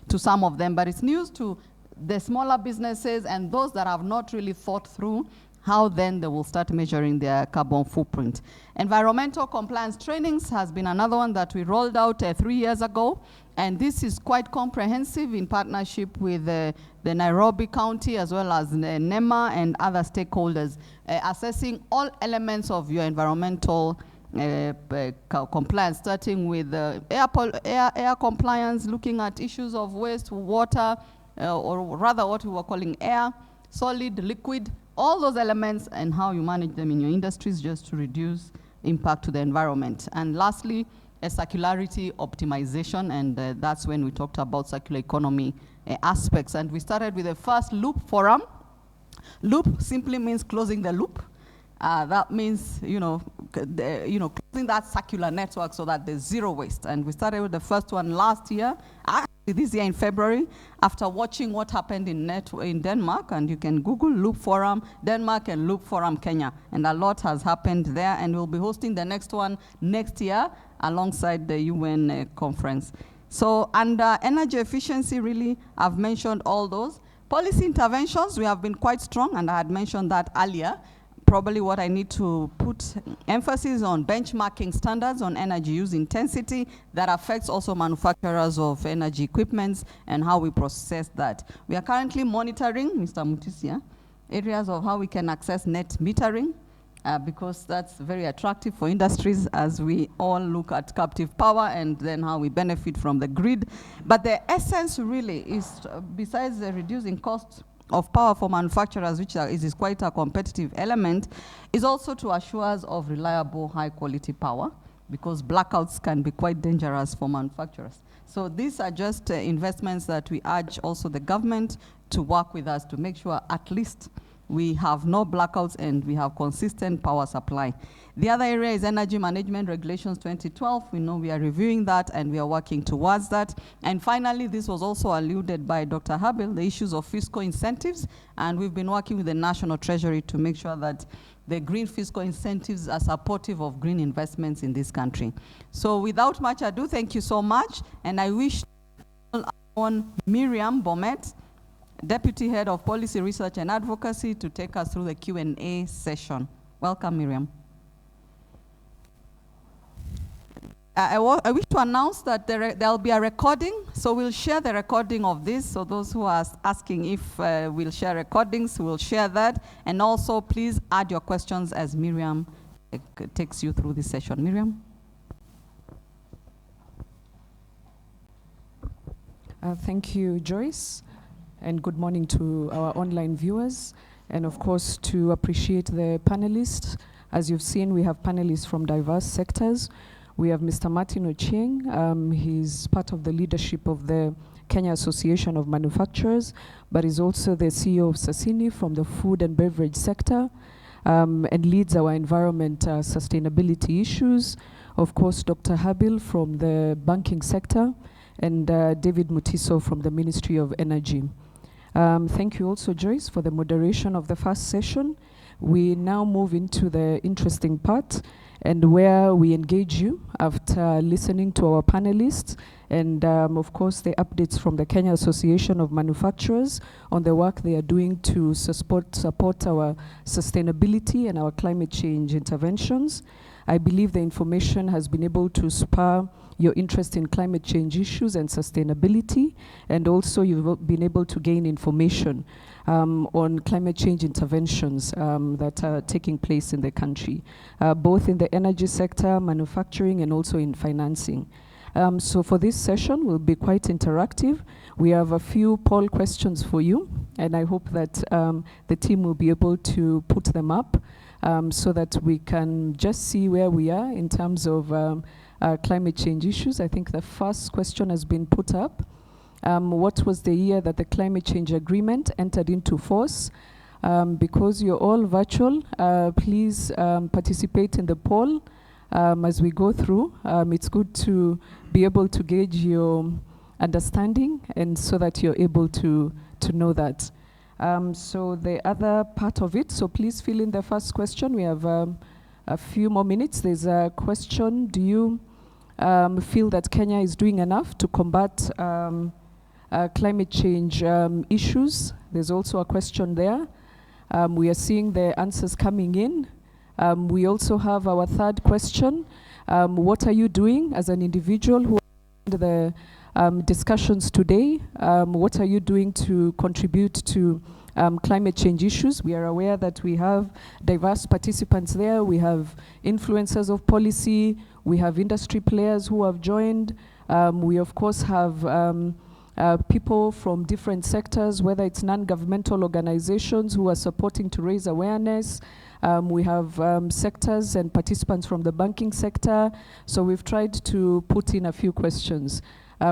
to some of them, but it's news to the smaller businesses and those that have not really thought through how then they will start measuring their carbon footprint. Environmental compliance trainings has been another one that we rolled out 3 years ago. And this is quite comprehensive in partnership with the Nairobi County, as well as NEMA and other stakeholders, assessing all elements of your environmental compliance, starting with air compliance, looking at issues of waste, water, or rather what we were calling air, solid, liquid, all those elements, and how you manage them in your industries just to reduce impact to the environment. And lastly, a circularity optimization, and that's when we talked about circular economy aspects. And we started with the first loop forum. Loop simply means closing the loop. That means, closing that circular network so that there's zero waste. And we started with the first one last year, actually this year in February, after watching what happened in Denmark. And you can Google Loop Forum Denmark and Loop Forum Kenya. And a lot has happened there. And we'll be hosting the next one next year alongside the UN conference. So under energy efficiency, really, I've mentioned all those. Policy interventions, we have been quite strong, and I had mentioned that earlier. probably what I need to put emphasis on benchmarking standards on energy use intensity that affects also manufacturers of energy equipments and how we process that. We are currently monitoring, Mr. Mutisia, areas of how we can access net metering, because that's very attractive for industries as we all look at captive power and then how we benefit from the grid. But the essence really is, besides the reducing cost of power for manufacturers, which is quite a competitive element, is also to assure us of reliable, high-quality power, because blackouts can be quite dangerous for manufacturers. So these are just investments that we urge also the government to work with us to make sure at least we have no blackouts and we have consistent power supply. The other area is Energy Management Regulations 2012. We know we are reviewing that and we are working towards that. And finally, this was also alluded by Dr. Habil, the issues of fiscal incentives. And we've been working with the National Treasury to make sure that the green fiscal incentives are supportive of green investments in this country. So without much ado, thank you so much. And I wish to call on Miriam Bomet, Deputy Head of Policy Research and Advocacy, to take us through the Q&A session. Welcome, Miriam. I wish to announce that there'll be a recording, so we'll share the recording of this. So those who are asking if we'll share recordings, we'll share that. And also, please add your questions as Miriam takes you through this session. Miriam? Thank you, Joyce. And good morning to our online viewers. And of course, to appreciate the panelists. As you've seen, we have panelists from diverse sectors. We have Mr. Martin Ochieng. He's part of the leadership of the Kenya Association of Manufacturers, but is also the CEO of Sasini from the food and beverage sector, and leads our environment sustainability issues. Of course, Dr. Habil from the banking sector, and David Mutiso from the Ministry of Energy. Thank you also, Joyce, for the moderation of the first session. We now move into the interesting part, and where we engage you after listening to our panelists and of course the updates from the Kenya Association of Manufacturers on the work they are doing to support our sustainability and our climate change interventions. I believe the information has been able to spur your interest in climate change issues and sustainability, and also you've been able to gain information on climate change interventions that are taking place in the country, both in the energy sector, manufacturing, and also in financing. So for this session, we'll be quite interactive. We have a few poll questions for you, and I hope that the team will be able to put them up so that we can just see where we are in terms of climate change issues. I think the first question has been put up. What was the year that the climate change agreement entered into force? Because you're all virtual, please participate in the poll as we go through. It's good to be able to gauge your understanding, and so that you're able to know that. So the other part of it, so please fill in the first question. We have a few more minutes. There's a question: do you feel that Kenya is doing enough to combat climate change issues? There's also a question there. We are seeing the answers coming in. We also have our third question. What are you doing as an individual who attended the discussions today? What are you doing to contribute to climate change issues? We are aware that we have diverse participants there. We have influencers of policy. We have industry players who have joined. We of course have people from different sectors, whether it's non-governmental organizations who are supporting to raise awareness. We have sectors and participants from the banking sector. So we've tried to put in a few questions.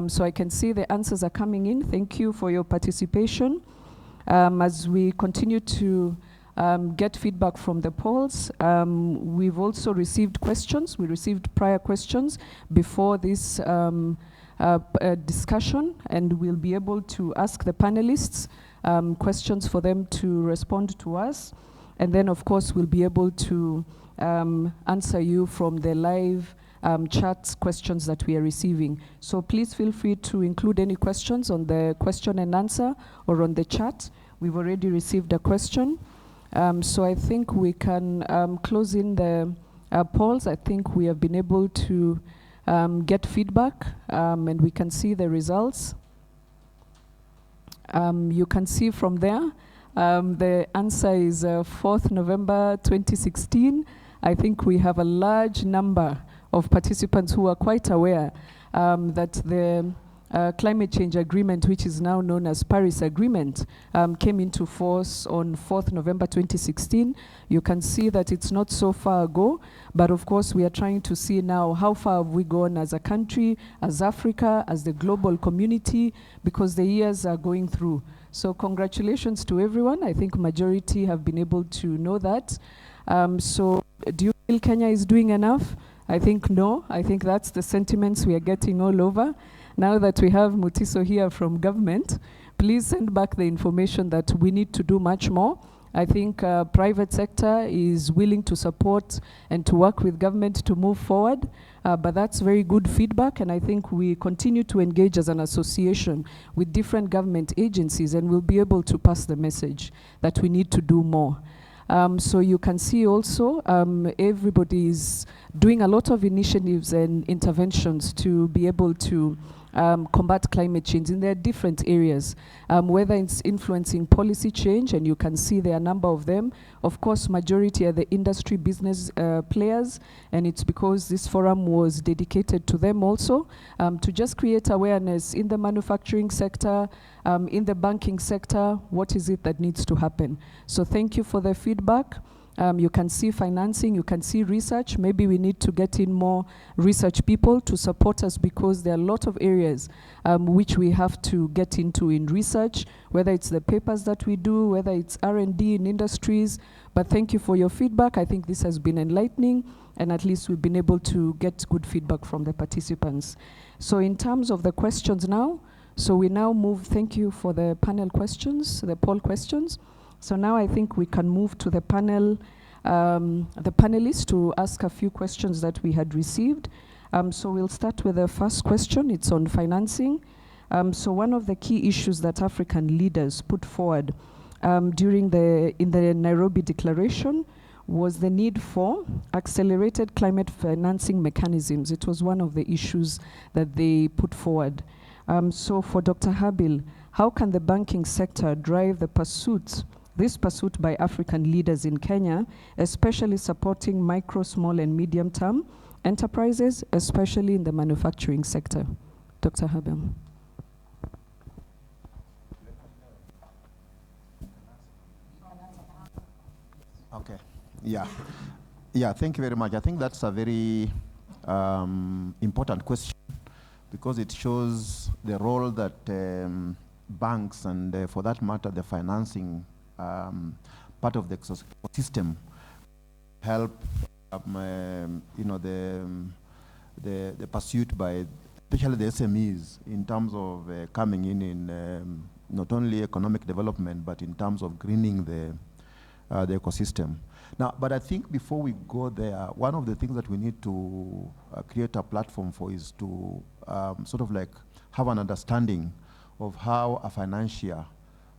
So I can see the answers are coming in. Thank you for your participation. As we continue to get feedback from the polls, we've also received questions. We received prior questions before this discussion, and we'll be able to ask the panelists questions for them to respond to us. And then, of course, we'll be able to answer you from the live chat questions that we are receiving. So please feel free to include any questions on the question and answer or on the chat. We've already received a question. So I think we can close in the polls. I think we have been able to get feedback, and we can see the results. You can see from there, the answer is 4th November 2016. I think we have a large number of participants who are quite aware that the climate change agreement, which is now known as Paris Agreement, came into force on 4th November 2016. You can see that it's not so far ago, but of course we are trying to see now how far have we gone as a country, as Africa, as the global community, because the years are going through. So congratulations to everyone. I think majority have been able to know that. So do you feel Kenya is doing enough? I think no. I think that's the sentiments we are getting all over. Now that we have Mutiso here from government, please send back the information that we need to do much more. I think private sector is willing to support and to work with government to move forward, but that's very good feedback, and I think we continue to engage as an association with different government agencies, and we'll be able to pass the message that we need to do more. So you can see also everybody is doing a lot of initiatives and interventions to be able to combat climate change in their different areas, whether it's influencing policy change, and you can see there are a number of them. Of course, majority are the industry business players, and it's because this forum was dedicated to them also, to just create awareness in the manufacturing sector, in the banking sector, what is it that needs to happen. So thank you for the feedback. You can see financing, you can see research. Maybe we need to get in more research people to support us, because there are a lot of areas which we have to get into in research, whether it's the papers that we do, whether it's R&D in industries. But thank you for your feedback. I think this has been enlightening, and at least we've been able to get good feedback from the participants. So in terms of the questions now, so we now move, thank you for the panel questions, the poll questions. So now I think we can move to the panel, the panelists to ask a few questions that we had received. So we'll start with the first question. It's on financing. So one of the key issues that African leaders put forward in the Nairobi Declaration was the need for accelerated climate financing mechanisms. It was one of the issues that they put forward. So for Dr. Habil, how can the banking sector drive this pursuit by African leaders in Kenya, especially supporting micro, small, and medium-term enterprises, especially in the manufacturing sector? Dr. Habil. Okay. Yeah. Yeah, thank you very much. I think that's a very important question, because it shows the role that banks and, for that matter, the financing part of the ecosystem help, the pursuit by especially the SMEs in terms of coming in not only economic development, but in terms of greening the ecosystem. Now, but I think before we go there, one of the things that we need to create a platform for is to sort of like have an understanding of how a financier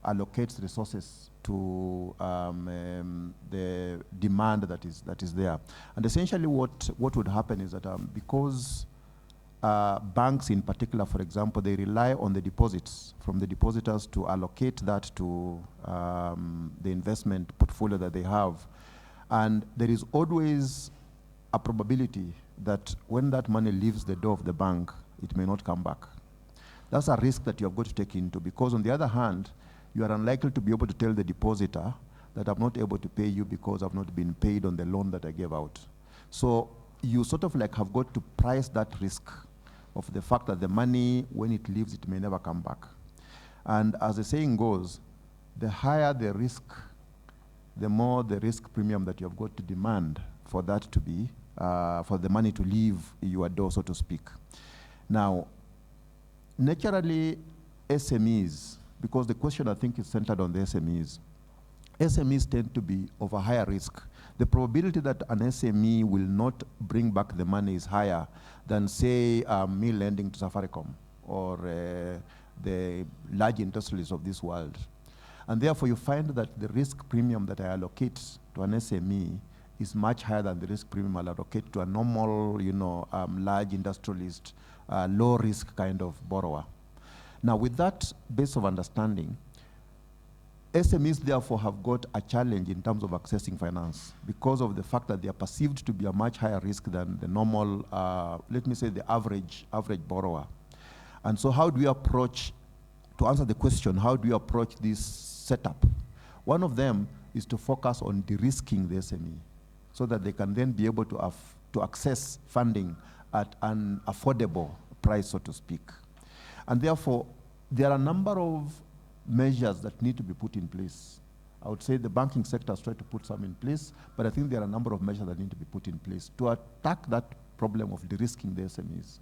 allocates resources to the demand that is there. And essentially what would happen is that because banks in particular, for example, they rely on the deposits from the depositors to allocate that to the investment portfolio that they have. And there is always a probability that when that money leaves the door of the bank, it may not come back. That's a risk that you have got to take into, because on the other hand, you are unlikely to be able to tell the depositor that I'm not able to pay you because I've not been paid on the loan that I gave out. So you sort of like have got to price that risk of the fact that the money, when it leaves, it may never come back. And as the saying goes, the higher the risk, the more the risk premium that you have got to demand for that to be, for the money to leave your door, so to speak. Now, naturally, SMEs, because the question I think is centered on the SMEs. SMEs tend to be of a higher risk. The probability that an SME will not bring back the money is higher than, say, me lending to Safaricom or the large industrialists of this world. And therefore, you find that the risk premium that I allocate to an SME is much higher than the risk premium I allocate to a normal, large industrialist, low risk kind of borrower. Now, with that base of understanding, SMEs therefore have got a challenge in terms of accessing finance because of the fact that they are perceived to be a much higher risk than the normal, let me say the average borrower. And so how do we approach, to answer the question, how do we approach this setup? One of them is to focus on de-risking the SME so that they can then be able to access funding at an affordable price, so to speak. And therefore, there are a number of measures that need to be put in place. I would say the banking sector has tried to put some in place, but I think there are a number of measures that need to be put in place to attack that problem of de-risking the SMEs.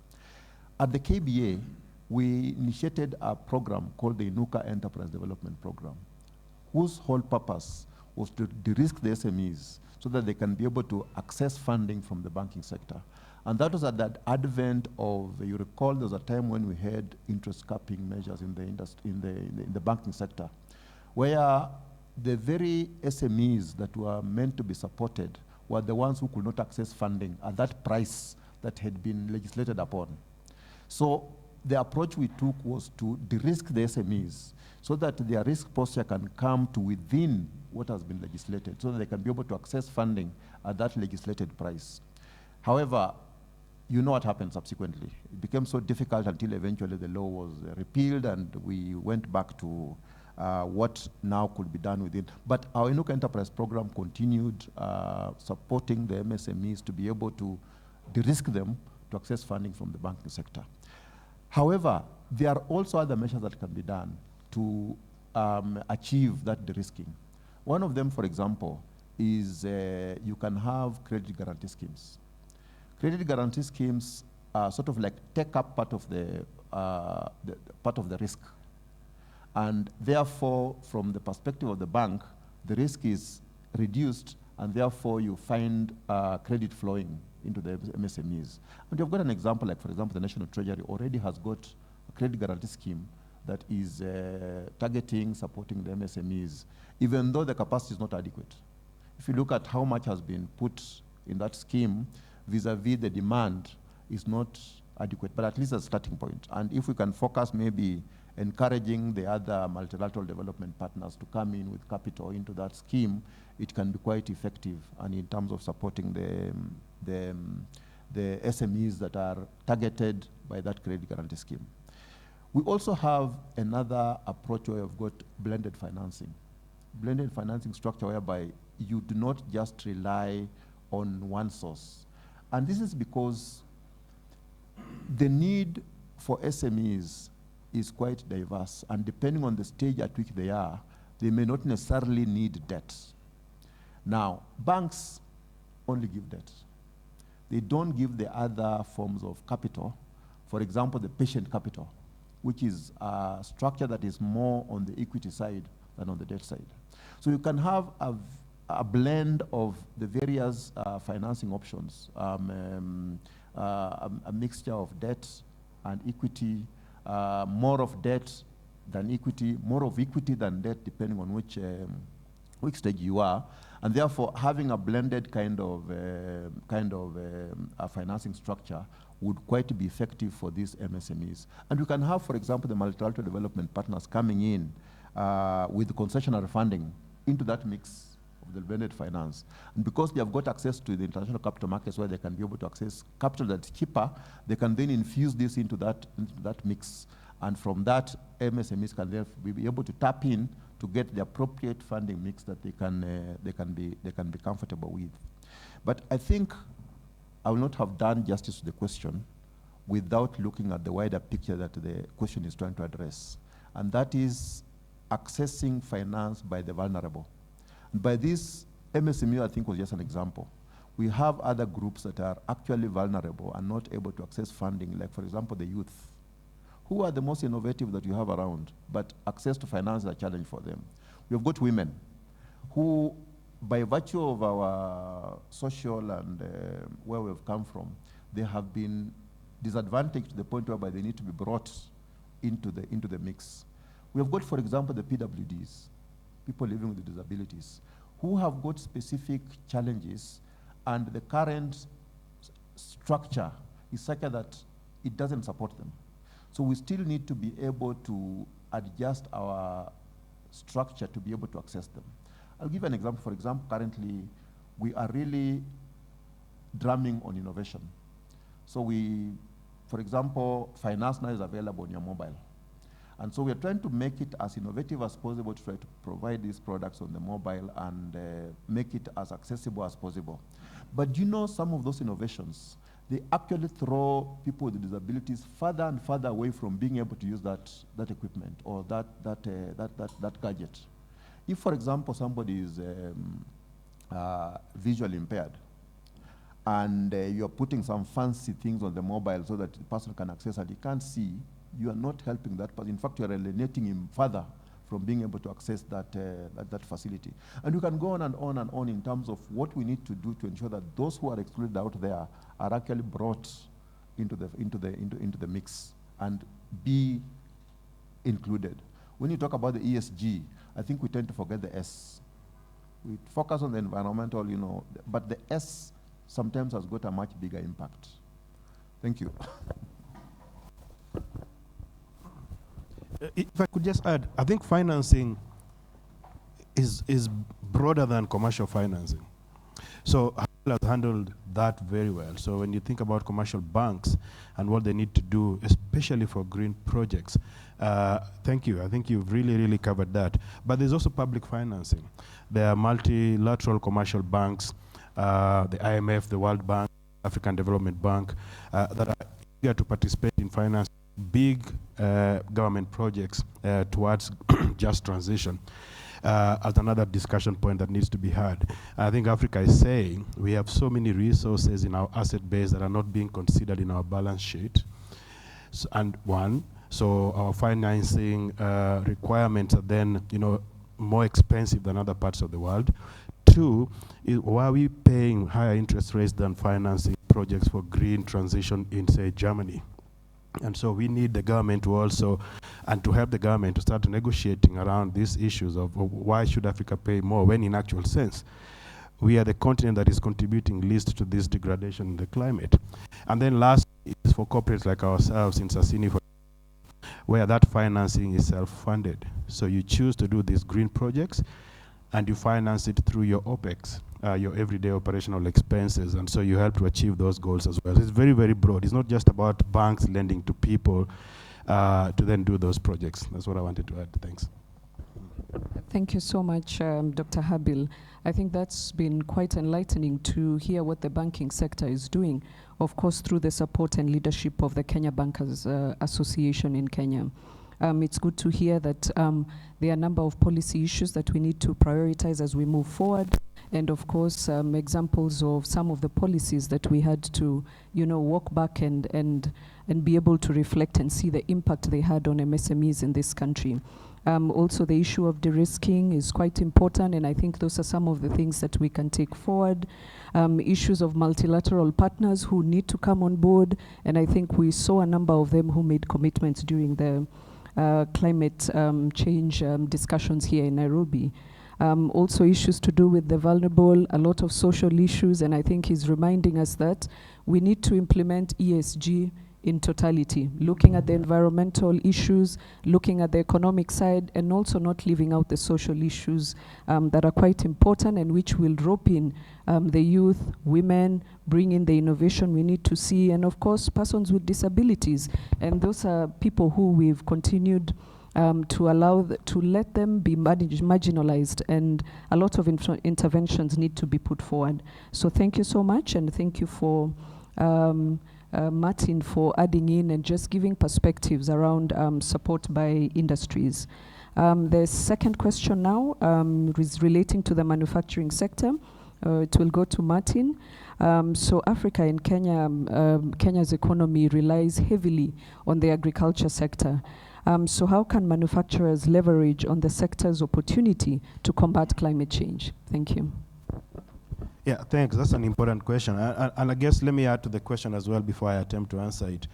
At the KBA, we initiated a program called the Inuka Enterprise Development Program, whose whole purpose was to de-risk the SMEs so that they can be able to access funding from the banking sector. And that was at that advent of, you recall there was a time when we had interest capping measures in the banking sector, where the very SMEs that were meant to be supported were the ones who could not access funding at that price that had been legislated upon. So the approach we took was to de-risk the SMEs so that their risk posture can come to within what has been legislated, so that they can be able to access funding at that legislated price. However, you know what happened subsequently. It became so difficult until eventually the law was repealed and we went back to what now could be done with it. But our Inuka Enterprise Program continued supporting the MSMEs to be able to de-risk them to access funding from the banking sector. However, there are also other measures that can be done to achieve that de-risking. One of them, for example, is you can have credit guarantee schemes. Credit guarantee schemes sort of like take up part of the risk. And therefore, from the perspective of the bank, the risk is reduced, and therefore you find credit flowing into the MSMEs. And you've got an example, like for example, the National Treasury already has got a credit guarantee scheme that is targeting, supporting the MSMEs, even though the capacity is not adequate. If you look at how much has been put in that scheme, vis-a-vis the demand is not adequate, but at least a starting point. And if we can focus maybe encouraging the other multilateral development partners to come in with capital into that scheme, it can be quite effective, and in terms of supporting the SMEs that are targeted by that credit guarantee scheme. We also have another approach where we've got blended financing. Blended financing structure whereby you do not just rely on one source. And this is because the need for SMEs is quite diverse, and depending on the stage at which they are, they may not necessarily need debt. Now, banks only give debt. They don't give the other forms of capital. For example, the patient capital, which is a structure that is more on the equity side than on the debt side. So you can have a blend of the various financing options, a mixture of debt and equity, more of debt than equity, more of equity than debt, depending on which stage you are, and therefore having a blended kind of a financing structure would quite be effective for these MSMEs. And you can have, for example, the multilateral development partners coming in with concessionary funding into that mix of the blended finance. And because they have got access to the international capital markets where they can be able to access capital that's cheaper, they can then infuse this into that mix. And from that, MSMEs can therefore be able to tap in to get the appropriate funding mix that they can be comfortable with. But I think I will not have done justice to the question without looking at the wider picture that the question is trying to address. And that is accessing finance by the vulnerable. By this, MSME, I think, was just an example. We have other groups that are actually vulnerable and not able to access funding, like, for example, the youth, who are the most innovative that you have around, but access to finance is a challenge for them. We've got women who, by virtue of our social and where we've come from, they have been disadvantaged to the point whereby they need to be brought into the mix. We have got, for example, the PWDs. people living with disabilities who have got specific challenges, and the current structure is such that it doesn't support them. So we still need to be able to adjust our structure to be able to access them. I'll give an example. For example, currently, we are really drumming on innovation. So we, for example, finance now is available on your mobile. And so we're trying to make it as innovative as possible to try to provide these products on the mobile and make it as accessible as possible. But you know, some of those innovations, they actually throw people with disabilities further and further away from being able to use that equipment or that gadget. If, for example, somebody is visually impaired, and you're putting some fancy things on the mobile so that the person can access and he can't see, you are not helping that person. In fact, you are alienating him further from being able to access that facility. And you can go on and on and on in terms of what we need to do to ensure that those who are excluded out there are actually brought into the mix and be included. When you talk about the ESG, I think we tend to forget the S. We focus on the environmental, but the S sometimes has got a much bigger impact. Thank you. If I could just add, I think financing is broader than commercial financing. So Apple has handled that very well. So when you think about commercial banks and what they need to do, especially for green projects, thank you. I think you've really covered that. But there's also public financing. There are multilateral commercial banks, the IMF, the World Bank, African Development Bank, that are eager to participate in financing big government projects towards just transition. As another discussion point that needs to be had. I think Africa is saying we have so many resources in our asset base that are not being considered in our balance sheet. So our financing requirements are then, more expensive than other parts of the world. Two, why are we paying higher interest rates than financing projects for green transition in, say, Germany? And so we need the government to also, and to help the government to start negotiating around these issues of why should Africa pay more, when in actual sense, we are the continent that is contributing least to this degradation in the climate. And then last is for corporates like ourselves in Sasini, where that financing is self-funded. So you choose to do these green projects, and you finance it through your OPEX, your everyday operational expenses, and so you help to achieve those goals as well. It's very broad. It's not just about banks lending to people to then do those projects. That's what I wanted to add. Thanks. Thank you so much, Dr. Habil. I think that's been quite enlightening to hear what the banking sector is doing, of course, through the support and leadership of the Kenya Bankers Association in Kenya. It's good to hear that there are a number of policy issues that we need to prioritize as we move forward. And of course, examples of some of the policies that we had to, walk back and be able to reflect and see the impact they had on MSMEs in this country. Also, the issue of de-risking is quite important, and I think those are some of the things that we can take forward. Issues of multilateral partners who need to come on board, and I think we saw a number of them who made commitments during the climate change discussions here in Nairobi. Also issues to do with the vulnerable, a lot of social issues, and I think he's reminding us that we need to implement ESG in totality, looking at the environmental issues, looking at the economic side, and also not leaving out the social issues that are quite important and which will rope in the youth, women, bring in the innovation we need to see, and of course, persons with disabilities. And those are people who we've continued to let them be marginalized, and a lot of interventions need to be put forward. So thank you so much, and thank you for Martin for adding in and just giving perspectives around support by industries. The second question now is relating to the manufacturing sector. It will go to Martin. So Africa and Kenya, Kenya's economy relies heavily on the agriculture sector. So how can manufacturers leverage on the sector's opportunity to combat climate change? Thank you. Yeah, thanks. That's an important question. And I guess let me add to the question as well before I attempt to answer it.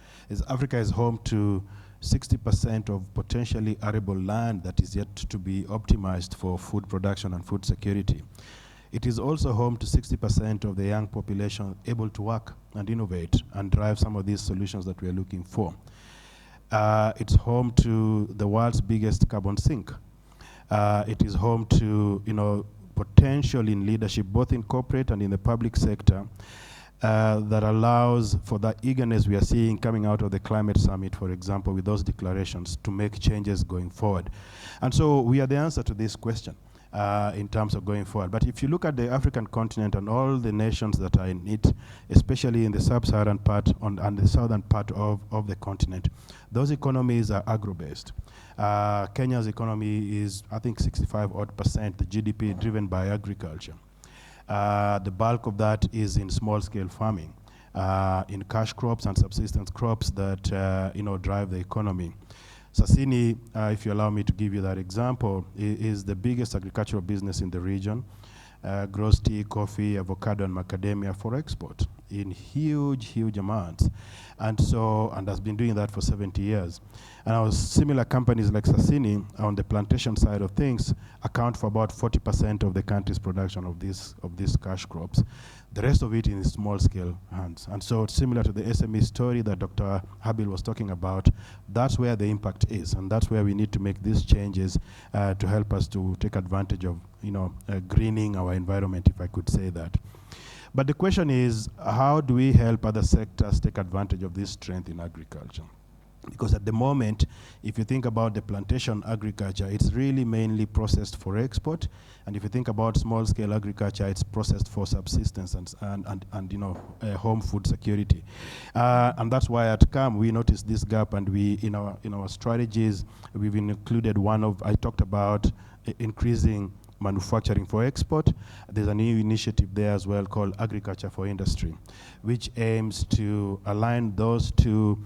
Africa is home to 60% of potentially arable land that is yet to be optimized for food production and food security. It is also home to 60% of the young population able to work and innovate and drive some of these solutions that we are looking for. It's home to the world's biggest carbon sink. It is home to, potential in leadership, both in corporate and in the public sector, that allows for that eagerness we are seeing coming out of the climate summit, for example, with those declarations to make changes going forward. And so we are the answer to this question in terms of going forward. But if you look at the African continent and all the nations that are in it, especially in the sub-Saharan part and the southern part of the continent, those economies are agro-based. Kenya's economy is, I think, 65% the GDP driven by agriculture. The bulk of that is in small-scale farming, in cash crops and subsistence crops that drive the economy. Sasini, if you allow me to give you that example, is the biggest agricultural business in the region. Grows tea, coffee, avocado, and macadamia for export in huge amounts. And has been doing that for 70 years. And our similar companies like Sasini on the plantation side of things account for about 40% of the country's production of these cash crops. The rest of it in small scale hands. And so it's similar to the SME story that Dr. Habil was talking about. That's where the impact is, and that's where we need to make these changes to help us to take advantage of greening our environment, if I could say that. But the question is, how do we help other sectors take advantage of this strength in agriculture? Because at the moment, if you think about the plantation agriculture, it's really mainly processed for export. And if you think about small-scale agriculture, it's processed for subsistence and home food security. And that's why at CAM we noticed this gap, and we in our strategies we've included I talked about increasing manufacturing for export. There's a new initiative there as well called Agriculture for Industry, which aims to align those two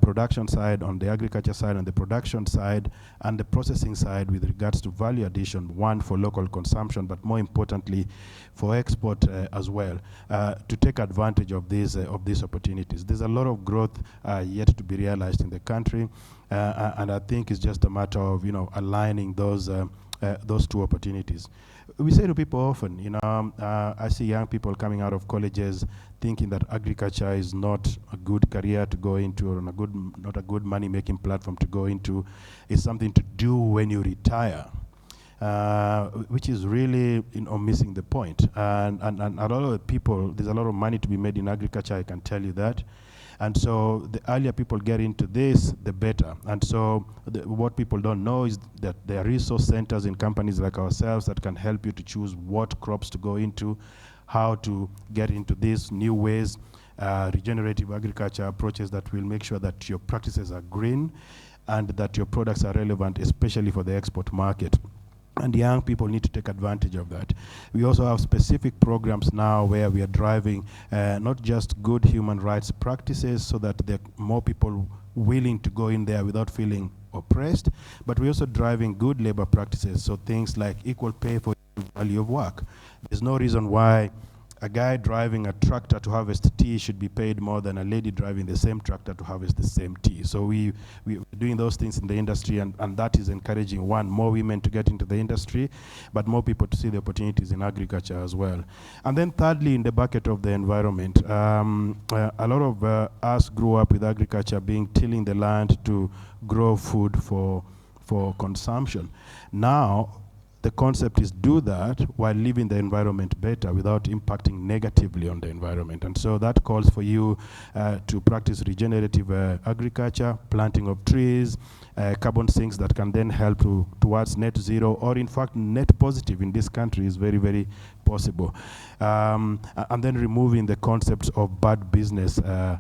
production side on the agriculture side and the production side and the processing side with regards to value addition, one for local consumption, but more importantly for export as well, to take advantage of these opportunities. There's a lot of growth yet to be realized in the country, and I think it's just a matter of aligning those two opportunities. We say to people often, I see young people coming out of colleges thinking that agriculture is not a good career to go into, or not a good money-making platform to go into. It's something to do when you retire, which is really missing the point. And a lot of people, there's a lot of money to be made in agriculture, I can tell you that. And so the earlier people get into this, the better. And so what people don't know is that there are resource centers in companies like ourselves that can help you to choose what crops to go into, how to get into these new ways, regenerative agriculture approaches that will make sure that your practices are green and that your products are relevant, especially for the export market. And young people need to take advantage of that. We also have specific programs now where we are driving not just good human rights practices so that there are more people willing to go in there without feeling oppressed, but we're also driving good labor practices, so things like equal pay for value of work. There's no reason why a guy driving a tractor to harvest tea should be paid more than a lady driving the same tractor to harvest the same tea. So we're doing those things in the industry, and that is encouraging, one, more women to get into the industry, but more people to see the opportunities in agriculture as well. And then thirdly, in the bucket of the environment, a lot of us grew up with agriculture being tilling the land to grow food for consumption. Now, the concept is do that while leaving the environment better without impacting negatively on the environment. And so that calls for you to practice regenerative agriculture, planting of trees, carbon sinks that can then help towards net zero, or in fact net positive in this country is very, very possible. And then removing the concepts of bad business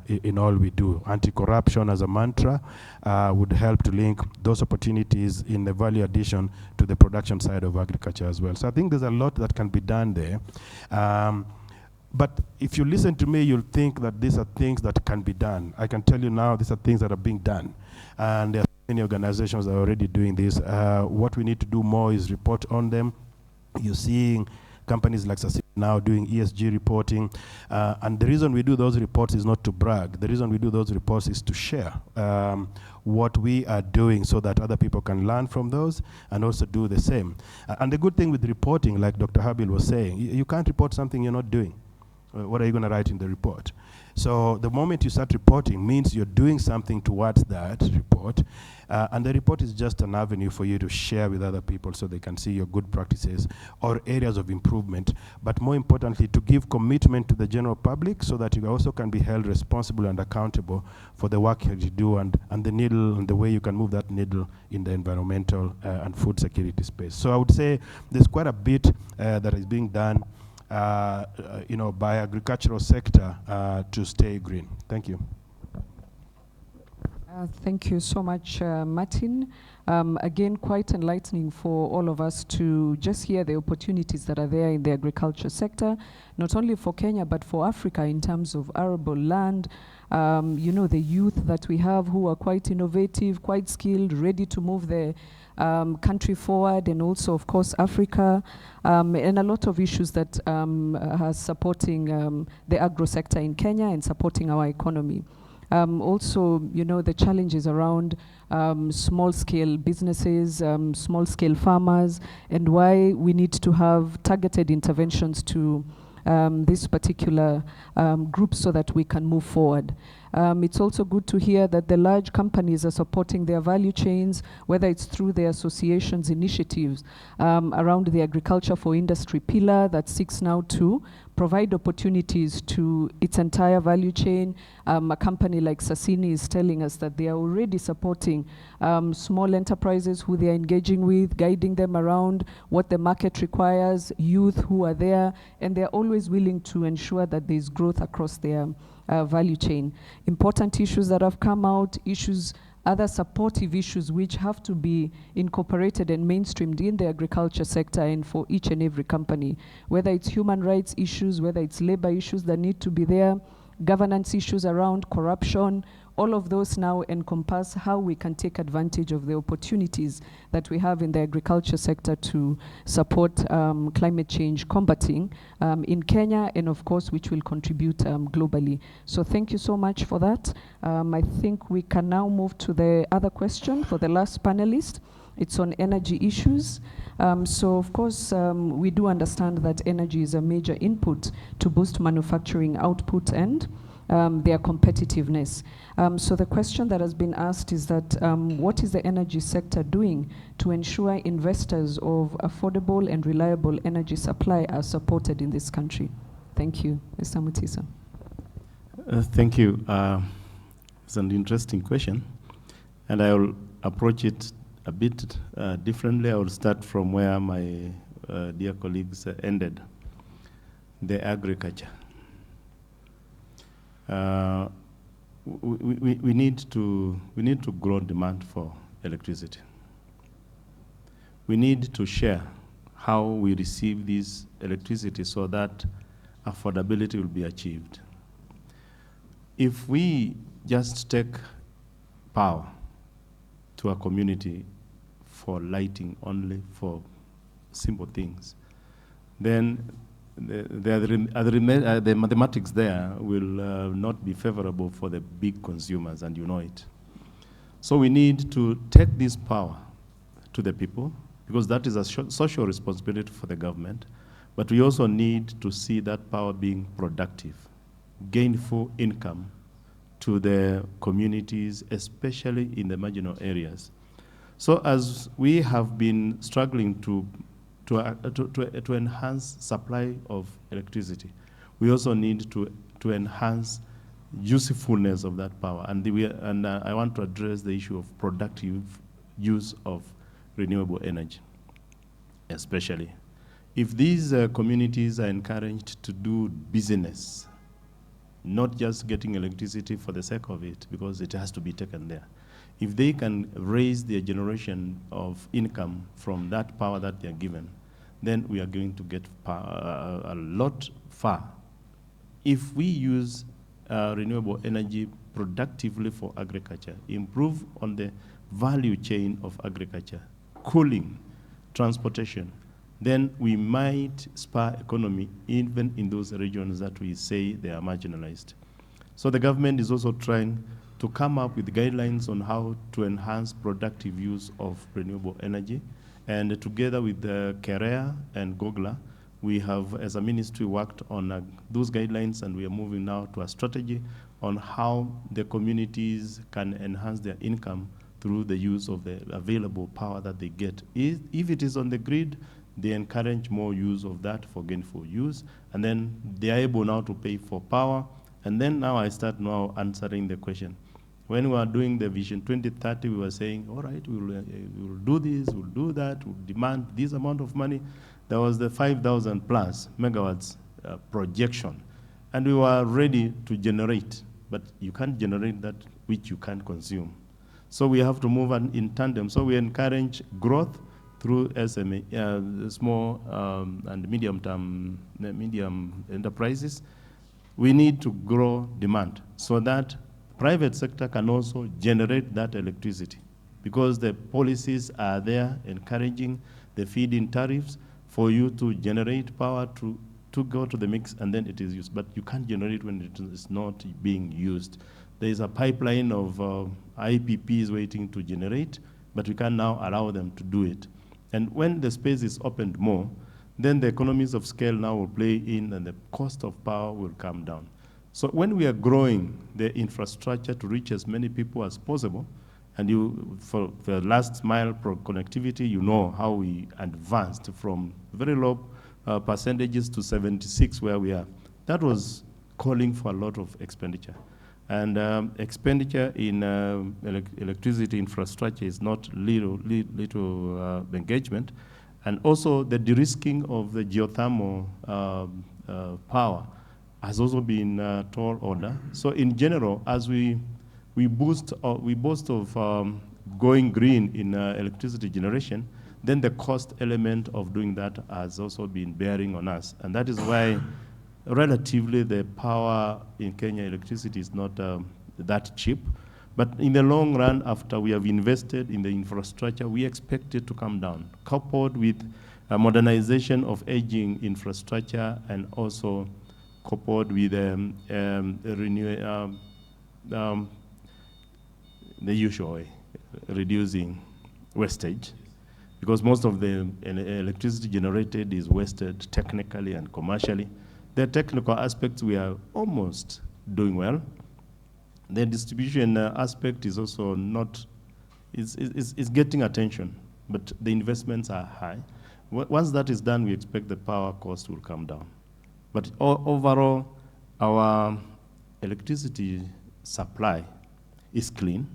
in all we do. Anti-corruption as a mantra would help to link those opportunities in the value addition to the production side of agriculture as well. So I think there's a lot that can be done there. But if you listen to me, you'll think that these are things that can be done. I can tell you now, these are things that are being done. And there are many organizations that are already doing this. What we need to do more is report on them. You're seeing companies like Sasini now doing ESG reporting. And the reason we do those reports is not to brag. The reason we do those reports is to share what we are doing so that other people can learn from those and also do the same. And the good thing with reporting, like Dr. Habil was saying, you can't report something you're not doing. What are you going to write in the report? So the moment you start reporting means you're doing something towards that report. And the report is just an avenue for you to share with other people so they can see your good practices or areas of improvement. But more importantly, to give commitment to the general public so that you also can be held responsible and accountable for the work that you do and the needle and the way you can move that needle in the environmental and food security space. So I would say there's quite a bit that is being done by agricultural sector to stay green. Thank you. Thank you so much, Martin. Again, quite enlightening for all of us to just hear the opportunities that are there in the agriculture sector, not only for Kenya, but for Africa in terms of arable land. The youth that we have who are quite innovative, quite skilled, ready to move the country forward, and also, of course, Africa, and a lot of issues that are supporting the agro sector in Kenya and supporting our economy. Also, the challenges around small-scale businesses, small-scale farmers, and why we need to have targeted interventions to this particular group so that we can move forward. It's also good to hear that the large companies are supporting their value chains, whether it's through the association's initiatives around the Agriculture for Industry pillar that seeks now to provide opportunities to its entire value chain. A company like Sassini is telling us that they are already supporting small enterprises who they are engaging with, guiding them around what the market requires, youth who are there, and they're always willing to ensure that there's growth across their value chain. Important issues that have come out, other supportive issues which have to be incorporated and mainstreamed in the agriculture sector and for each and every company, whether it's human rights issues, whether it's labor issues that need to be there, governance issues around corruption. All of those now encompass how we can take advantage of the opportunities that we have in the agriculture sector to support climate change combating in Kenya, and of course, which will contribute globally. So thank you so much for that. I think we can now move to the other question for the last panelist. It's on energy issues. So of course, we do understand that energy is a major input to boost manufacturing output and their competitiveness. So the question that has been asked is that what is the energy sector doing to ensure investors of affordable and reliable energy supply are supported in this country? Thank you. Mr. Mutisa. Thank you. It's an interesting question, and I will approach it a bit differently. I will start from where my dear colleagues ended, the agriculture. We need to grow demand for electricity. We need to share how we receive this electricity so that affordability will be achieved. If we just take power to a community for lighting only, for simple things, then the mathematics there will not be favorable for the big consumers, and you know it. So we need to take this power to the people, because that is a social responsibility for the government, but we also need to see that power being productive, gainful income to the communities, especially in the marginal areas. So as we have been struggling to enhance supply of electricity, we also need to enhance usefulness of that power. And I want to address the issue of productive use of renewable energy, especially. If these communities are encouraged to do business, not just getting electricity for the sake of it, because it has to be taken there. If they can raise their generation of income from that power that they are given, then we are going to get a lot far. If we use renewable energy productively for agriculture, improve on the value chain of agriculture, cooling, transportation, then we might spur economy even in those regions that we say they are marginalized. So the government is also trying to come up with guidelines on how to enhance productive use of renewable energy. And together with the CAREA and GOGLA, we have, as a ministry, worked on those guidelines, and we are moving now to a strategy on how the communities can enhance their income through the use of the available power that they get. If it is on the grid, they encourage more use of that for gainful use, and then they are able now to pay for power. And then now I start now answering the question. When we were doing the Vision 2030, we were saying, all right, we'll do this, we'll do that, we'll demand this amount of money. There was the 5,000 plus megawatts projection, and we were ready to generate, but you can't generate that which you can't consume. So we have to move in tandem. So we encourage growth through SME, small and medium enterprises. We need to grow demand so that private sector can also generate that electricity, because the policies are there encouraging the feed-in tariffs for you to generate power to go to the mix, and then it is used. But you can't generate when it is not being used. There is a pipeline of IPPs waiting to generate, but we can now allow them to do it. And when the space is opened more, then the economies of scale now will play in, and the cost of power will come down. So when we are growing the infrastructure to reach as many people as possible, and for the last mile connectivity, you know how we advanced from very low percentages to 76 where we are. That was calling for a lot of expenditure. And expenditure in electricity infrastructure is not little engagement. And also the de-risking of the geothermal power has also been tall order. So in general, as we boast of going green in electricity generation, then the cost element of doing that has also been bearing on us. And that is why relatively the power in Kenya, electricity is not that cheap. But in the long run, after we have invested in the infrastructure, we expect it to come down, coupled with a modernization of aging infrastructure, and also coupled with the usual way, reducing wastage, because most of the electricity generated is wasted technically and commercially. The technical aspects we are almost doing well. The distribution aspect is also not, it's getting attention, but the investments are high. Once that is done, we expect the power cost will come down. But overall, our electricity supply is clean,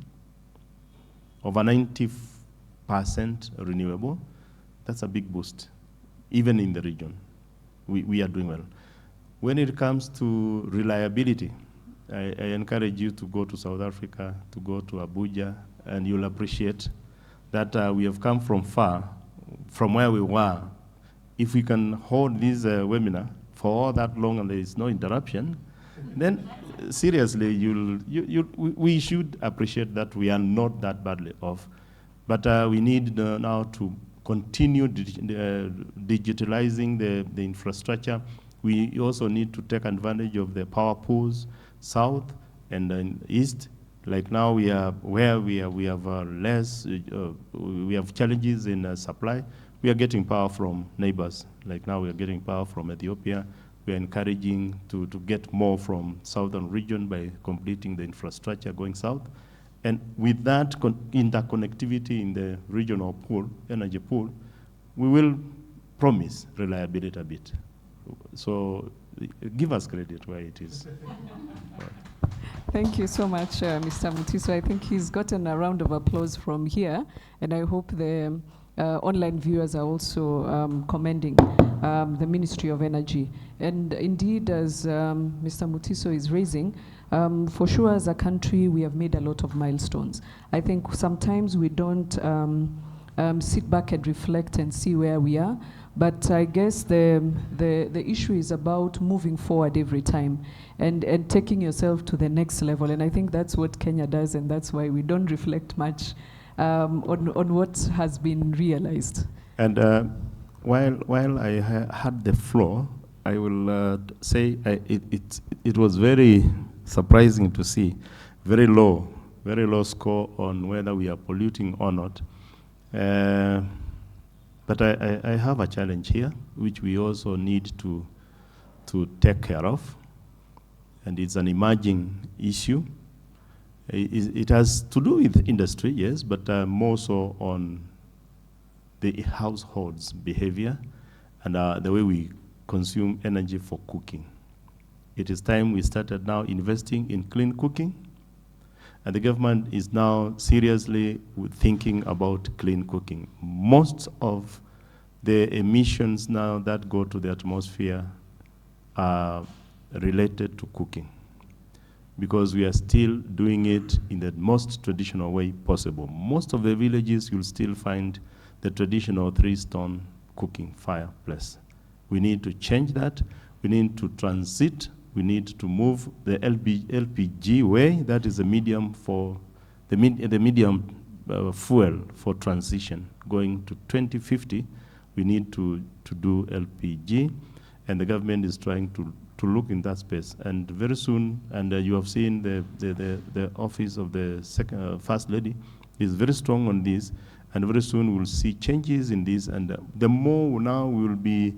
over 90% renewable. That's a big boost, even in the region. We are doing well. When it comes to reliability, I encourage you to go to South Africa, to go to Abuja, and you'll appreciate that we have come from far, from where we were. If we can hold this webinar for all that long and there is no interruption, then seriously, we should appreciate that we are not that badly off. But we need now to continue digitalizing the infrastructure. We also need to take advantage of the power pools, south and east. Like now we have less, we have challenges in supply. We are getting power from neighbors. Like now we are getting power from Ethiopia. We are encouraging to get more from southern region by completing the infrastructure going south. And with that interconnectivity in the regional pool, energy pool, we will promise reliability a bit. So give us credit where it is. Thank you so much, Mr. Mutiso. I think he's gotten a round of applause from here, and I hope the online viewers are also commending the Ministry of Energy. And indeed, as Mr. Mutiso is raising, for sure as a country, we have made a lot of milestones. I think sometimes we don't sit back and reflect and see where we are, but I guess the issue is about moving forward every time and taking yourself to the next level. And I think that's what Kenya does, and that's why we don't reflect much on what has been realized. And while I had the floor, I will say it was very surprising to see very low score on whether we are polluting or not. But I have a challenge here, which we also need to take care of, and it's an emerging issue. It has to do with industry, yes, but more so on the household's behavior and the way we consume energy for cooking. It is time we started now investing in clean cooking, and the government is now seriously thinking about clean cooking. Most of the emissions now that go to the atmosphere are related to cooking, because we are still doing it in the most traditional way possible. Most of the villages, you'll still find the traditional 3-stone cooking fireplace. We need to change that. We need to transit. We need to move the LPG way. That is a medium for the medium fuel for transition. Going to 2050, we need to do LPG, and the government is trying to look in that space. And very soon, and you have seen the office of the First Lady is very strong on this, and very soon we'll see changes in this, and the more now we will be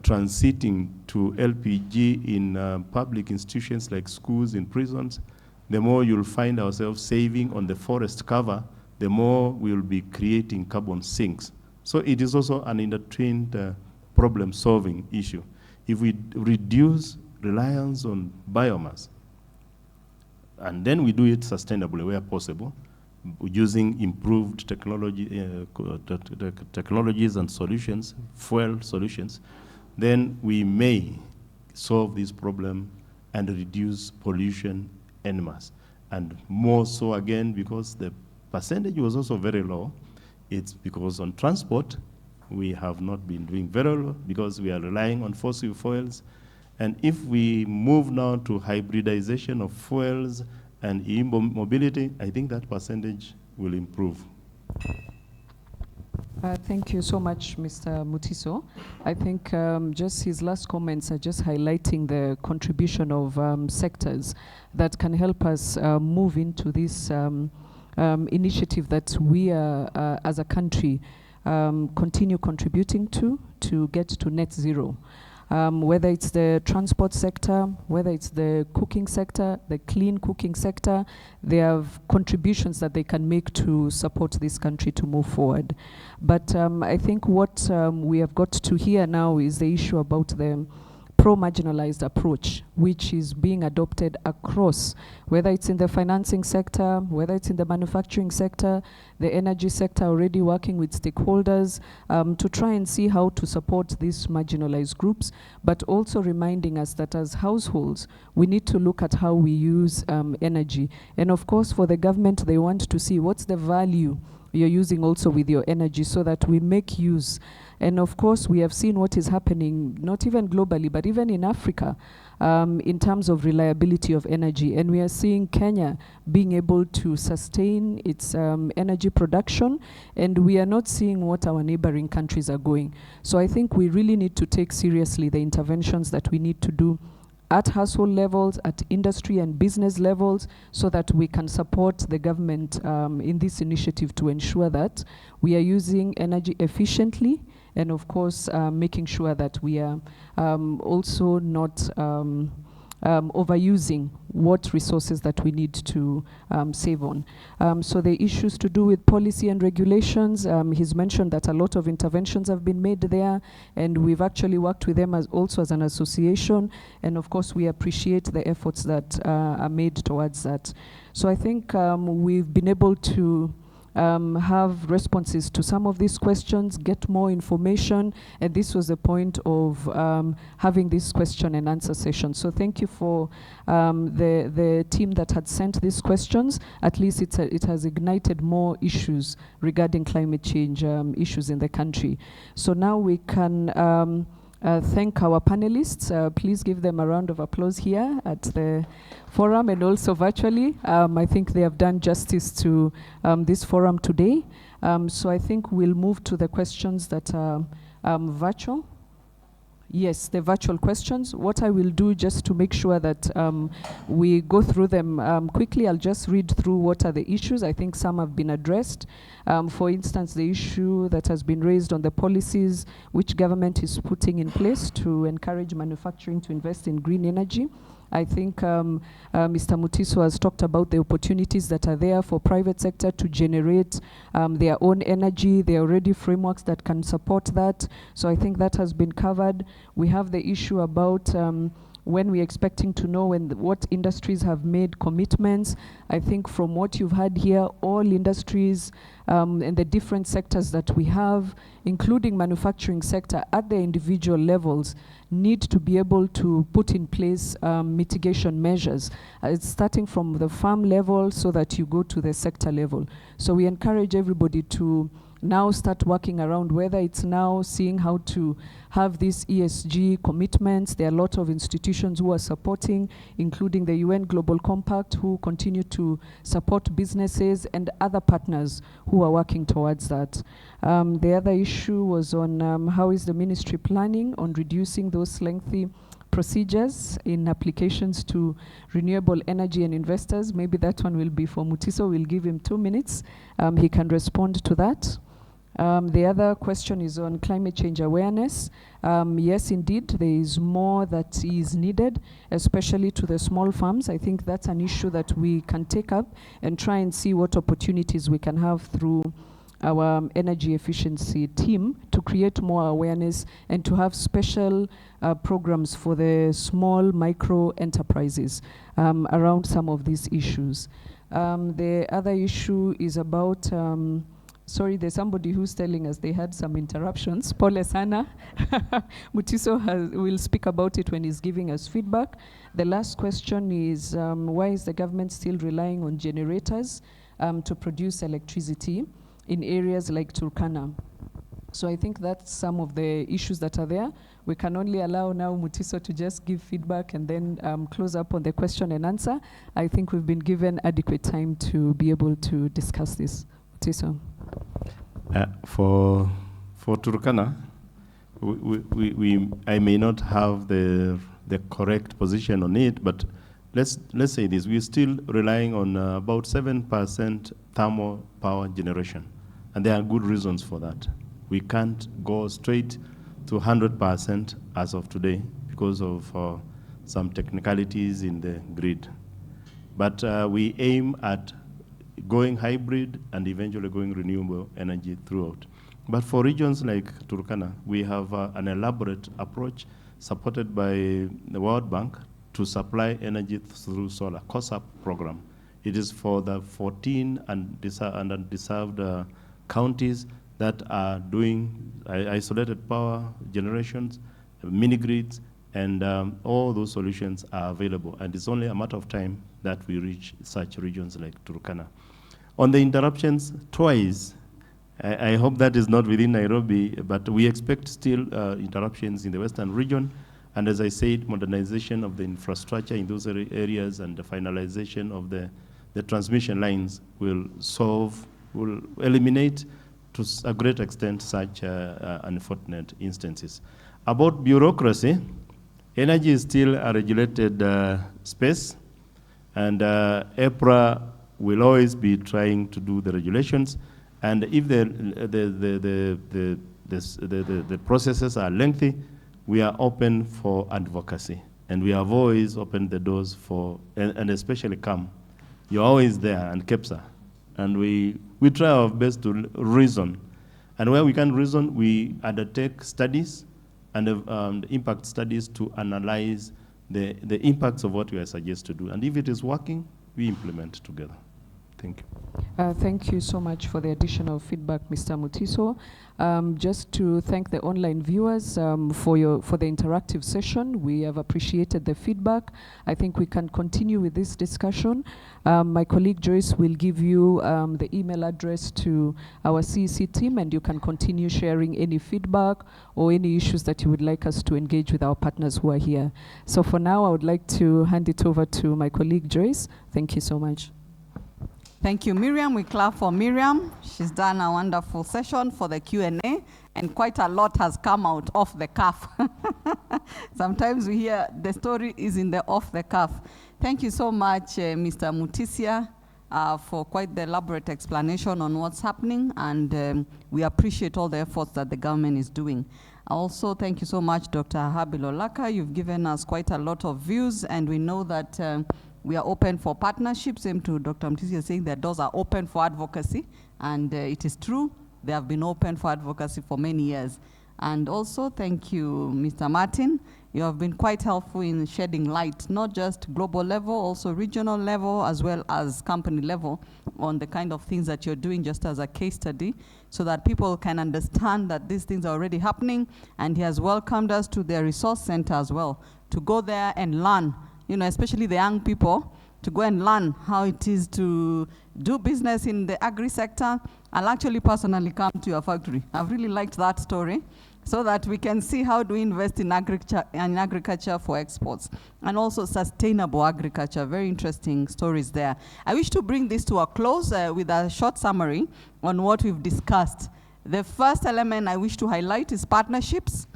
transiting to LPG in public institutions like schools, in prisons, the more you'll find ourselves saving on the forest cover, the more we'll be creating carbon sinks. So it is also an intertwined problem-solving issue. If we reduce reliance on biomass, and then we do it sustainably where possible, using improved technology, technologies and solutions, fuel solutions, then we may solve this problem and reduce pollution en masse. And more so again, because the percentage was also very low, it's because on transport, we have not been doing very well because we are relying on fossil fuels. And if we move now to hybridization of fuels and e-mobility, I think that percentage will improve. Thank you so much, Mr. Mutiso. I think just his last comments are just highlighting the contribution of sectors that can help us move into this initiative that we are, as a country, continue contributing to get to net zero. Whether it's the transport sector, whether it's the cooking sector, the clean cooking sector, they have contributions that they can make to support this country to move forward. But I think what we have got to hear now is the issue about the pro-marginalized approach, which is being adopted across, whether it's in the financing sector, whether it's in the manufacturing sector, the energy sector, already working with stakeholders to try and see how to support these marginalized groups, but also reminding us that as households, we need to look at how we use energy. And of course, for the government, they want to see what's the value you're using also with your energy so that we make use. And of course, we have seen what is happening, not even globally, but even in Africa, in terms of reliability of energy. And we are seeing Kenya being able to sustain its energy production, and we are not seeing what our neighboring countries are going. So I think we really need to take seriously the interventions that we need to do at household levels, at industry and business levels, so that we can support the government in this initiative to ensure that we are using energy efficiently, and of course making sure that we are also not overusing what resources that we need to save on. So the issues to do with policy and regulations, he's mentioned that a lot of interventions have been made there, and we've actually worked with them as also as an association, and of course we appreciate the efforts that are made towards that. So I think we've been able to have responses to some of these questions, get more information, and this was the point of having this question and answer session. So thank you for the team that had sent these questions. At least it has ignited more issues regarding climate change issues in the country. So now we can thank our panelists. Please give them a round of applause here at the forum and also virtually. I think they have done justice to this forum today. So I think we'll move to the questions that are virtual. Yes, the virtual questions. What I will do, just to make sure that we go through them quickly, I'll just read through what are the issues. I think some have been addressed. For instance, the issue that has been raised on the policies which government is putting in place to encourage manufacturing to invest in green energy. I think Mr. Mutiso has talked about the opportunities that are there for private sector to generate their own energy. There are already frameworks that can support that. So I think that has been covered. We have the issue about when we're expecting to know what industries have made commitments. I think from what you've had here, all industries and the different sectors that we have, including manufacturing sector at the individual levels, need to be able to put in place mitigation measures. It's starting from the farm level so that you go to the sector level. So we encourage everybody to now start working around, whether it's now seeing how to have these ESG commitments. There are a lot of institutions who are supporting, including the UN Global Compact, who continue to support businesses and other partners who are working towards that. The other issue was on how is the ministry planning on reducing those lengthy procedures in applications to renewable energy and investors. Maybe that one will be for Mutiso. We'll give him 2 minutes. He can respond to that. The other question is on climate change awareness. Yes, indeed, there is more that is needed, especially to the small farms. I think that's an issue that we can take up and try and see what opportunities we can have through our energy efficiency team to create more awareness and to have special programs for the small micro enterprises around some of these issues. The other issue is about sorry, there's somebody who's telling us they had some interruptions. Pole sana. Mutiso will speak about it when he's giving us feedback. The last question is, why is the government still relying on generators to produce electricity in areas like Turkana? So I think that's some of the issues that are there. We can only allow now Mutiso to just give feedback and then close up on the question and answer. I think we've been given adequate time to be able to discuss this. Mutiso. For Turkana, I may not have the correct position on it, but let's say this: we're still relying on about 7% thermal power generation, and there are good reasons for that. We can't go straight to 100% as of today because of some technicalities in the grid. But we aim at going hybrid and eventually going renewable energy throughout. But for regions like Turkana, we have an elaborate approach supported by the World Bank to supply energy through solar, COSAP program. It is for the 14 undeserved counties that are doing isolated power generations, mini grids, and all those solutions are available. And it's only a matter of time that we reach such regions like Turkana. On the interruptions, twice, I hope that is not within Nairobi, but we expect still interruptions in the western region. And as I said, modernization of the infrastructure in those areas and the finalization of the transmission lines will eliminate to a great extent such unfortunate instances. About bureaucracy, energy is still a regulated space, and EPRA will always be trying to do the regulations. And if the processes are lengthy, we are open for advocacy. And we have always opened the doors for, and especially CAM. You're always there, and KEPSA. And we try our best to reason. And where we can reason, we undertake studies and impact studies to analyze the impacts of what we are suggested to do. And if it is working, we implement together. Thank you. Thank you so much for the additional feedback, Mr. Mutiso. Just to thank the online viewers for the interactive session. We have appreciated the feedback. I think we can continue with this discussion. My colleague Joyce will give you the email address to our CEC team, and you can continue sharing any feedback or any issues that you would like us to engage with our partners who are here. So for now, I would like to hand it over to my colleague Joyce. Thank you so much. Thank you, Miriam. We clap for Miriam. She's done a wonderful session for the Q&A, and quite a lot has come out off the cuff. Sometimes we hear the story is in the off the cuff. Thank you so much, Mr. Mutisia, for quite the elaborate explanation on what's happening, and we appreciate all the efforts that the government is doing. Also, thank you so much, Dr. Habil Olaka. You've given us quite a lot of views, and we know that we are open for partnerships. Same to Dr. Mutisia saying that doors are open for advocacy, and it is true. They have been open for advocacy for many years. And also, thank you, Mr. Martin. You have been quite helpful in shedding light, not just global level, also regional level, as well as company level, on the kind of things that you're doing just as a case study, so that people can understand that these things are already happening. And he has welcomed us to the resource center as well, to go there and learn, you know, especially the young people, to go and learn how it is to do business in the agri sector. I'll actually personally come to your factory. I've really liked that story, so that we can see how do we invest in agriculture for exports, and also sustainable agriculture. Very interesting stories there. I wish to bring this to a close with a short summary on what we've discussed. The first element I wish to highlight is partnerships,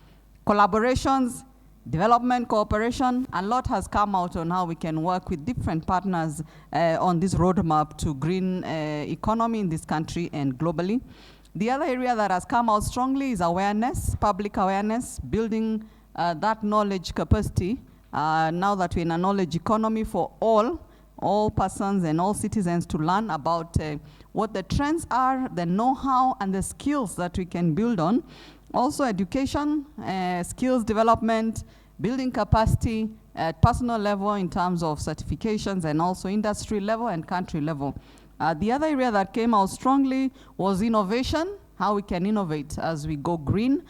collaborations, development, cooperation. A lot has come out on how we can work with different partners on this roadmap to green economy in this country and globally. The other area that has come out strongly is awareness, public awareness, building that knowledge capacity. Now that we're in a knowledge economy for all persons and all citizens to learn about what the trends are, the know-how and the skills that we can build on. Also education, skills development, building capacity at personal level in terms of certifications, and also industry level and country level. The other area that came out strongly was innovation, how we can innovate as we go green,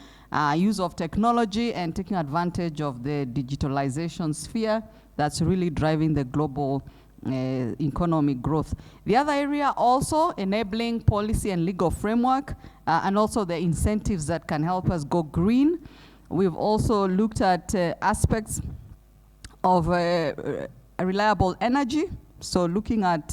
use of technology and taking advantage of the digitalization sphere that's really driving the global economic growth. The other area also enabling policy and legal framework, and also the incentives that can help us go green. We've also looked at aspects of reliable energy, so looking at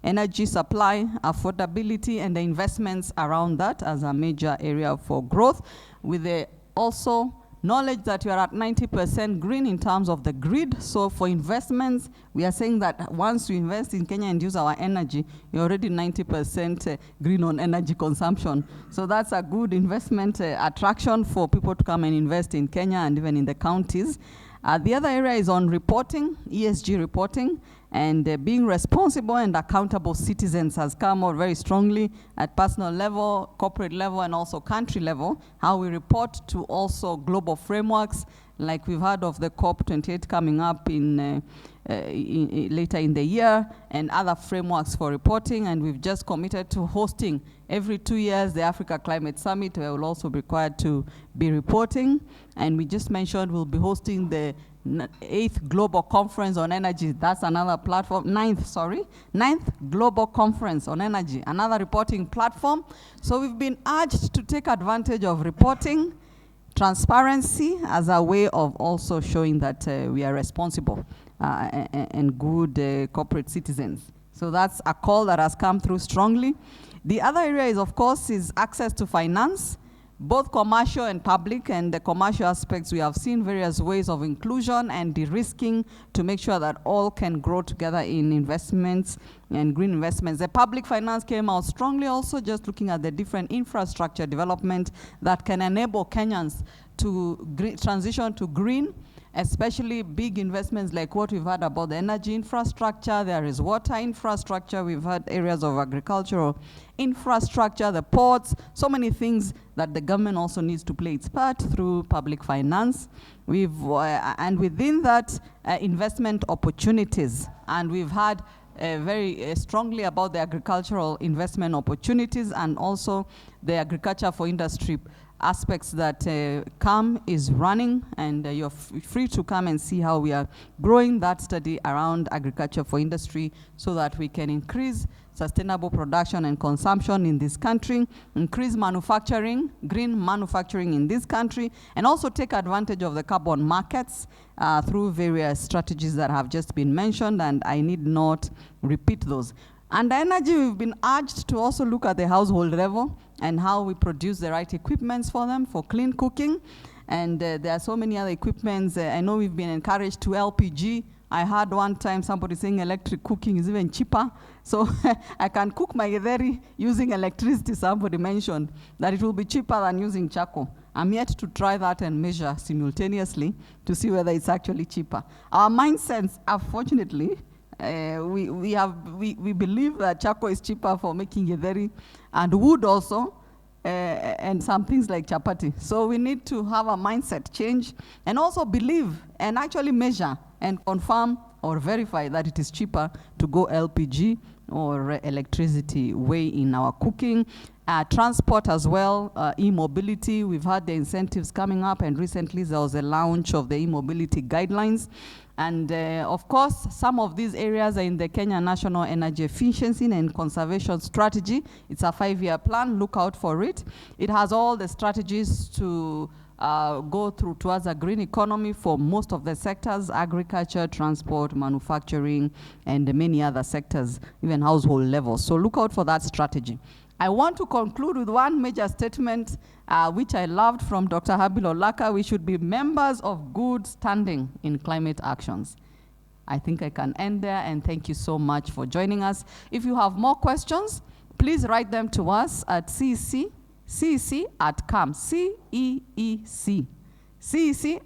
energy supply, affordability, and the investments around that as a major area for growth, with the also knowledge that we are at 90% green in terms of the grid. So for investments, we are saying that once you invest in Kenya and use our energy, you're already 90% green on energy consumption. So that's a good investment attraction for people to come and invest in Kenya and even in the counties. The other area is on reporting, ESG reporting, and being responsible and accountable citizens has come out very strongly at personal level, corporate level, and also country level, how we report to also global frameworks, like we've heard of the COP28 coming up in later in the year, and other frameworks for reporting. And we've just committed to hosting every 2 years the Africa Climate Summit, where we'll also be required to be reporting. And we just mentioned we'll be hosting the 8th Global Conference on Energy. That's another platform. 9th Global Conference on Energy, another reporting platform. So we've been urged to take advantage of reporting, transparency as a way of also showing that we are responsible and good corporate citizens. So that's a call that has come through strongly. The other area is, of course, is access to finance, both commercial and public. And the commercial aspects, we have seen various ways of inclusion and de-risking to make sure that all can grow together in investments and green investments. The public finance came out strongly also, just looking at the different infrastructure development that can enable Kenyans to transition to green, especially big investments like what we've heard about the energy infrastructure. There is water infrastructure. We've had areas of agricultural infrastructure, the ports, so many things that the government also needs to play its part through public finance. And within that, investment opportunities. And we've had very strongly about the agricultural investment opportunities, and also the agriculture for industry aspects that CAM is running, and you're free to come and see how we are growing that study around agriculture for industry, so that we can increase sustainable production and consumption in this country, increase manufacturing, green manufacturing in this country, and also take advantage of the carbon markets through various strategies that have just been mentioned, and I need not repeat those. Under energy, we've been urged to also look at the household level and how we produce the right equipments for them for clean cooking. And there are so many other equipments. I know we've been encouraged to LPG. I heard one time somebody saying electric cooking is even cheaper. So I can cook my githeri using electricity. Somebody mentioned that it will be cheaper than using charcoal. I'm yet to try that and measure simultaneously to see whether it's actually cheaper. Our mindsets, unfortunately, we believe that charcoal is cheaper for making githeri, and wood also, and some things like chapati. So we need to have a mindset change and also believe and actually measure and confirm or verify that it is cheaper to go LPG or electricity way in our cooking. Transport as well, e-mobility. We've had the incentives coming up, and recently there was a launch of the e-mobility guidelines. And of course, some of these areas are in the Kenya National Energy Efficiency and Conservation Strategy. It's a 5-year plan. Look out for it. It has all the strategies to go through towards a green economy for most of the sectors: agriculture, transport, manufacturing, and many other sectors, even household levels. So look out for that strategy. I want to conclude with one major statement, which I loved, from Dr. Habil Olaka. We should be members of good standing in climate actions. I think I can end there, and thank you so much for joining us. If you have more questions, please write them to us at cec@cam, C-E-E-C, cec@cam.co.ke.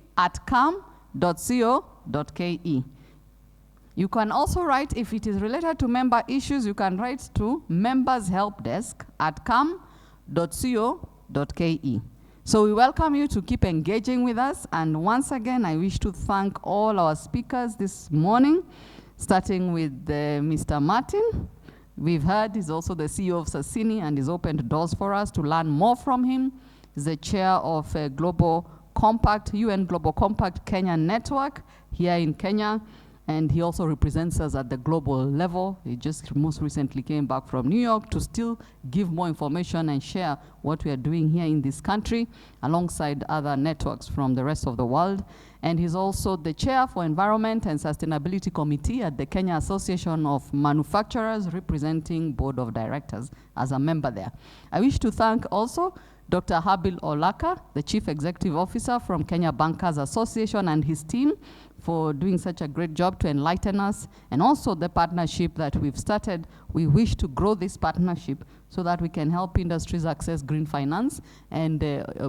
You can also write, if it is related to member issues, you can write to membershelpdesk@cam.co.ke. So we welcome you to keep engaging with us. And once again, I wish to thank all our speakers this morning, starting with Mr. Martin. We've heard he's also the CEO of Sassini, and he's opened doors for us to learn more from him. He's the chair of Global Compact, UN Global Compact Kenya Network here in Kenya. And he also represents us at the global level. He just most recently came back from New York to still give more information and share what we are doing here in this country alongside other networks from the rest of the world. And he's also the chair for Environment and Sustainability Committee at the Kenya Association of Manufacturers, representing Board of Directors as a member there. I wish to thank also Dr. Habil Olaka, the Chief Executive Officer from Kenya Bankers Association, and his team for doing such a great job to enlighten us, and also the partnership that we've started. We wish to grow this partnership so that we can help industries access green finance and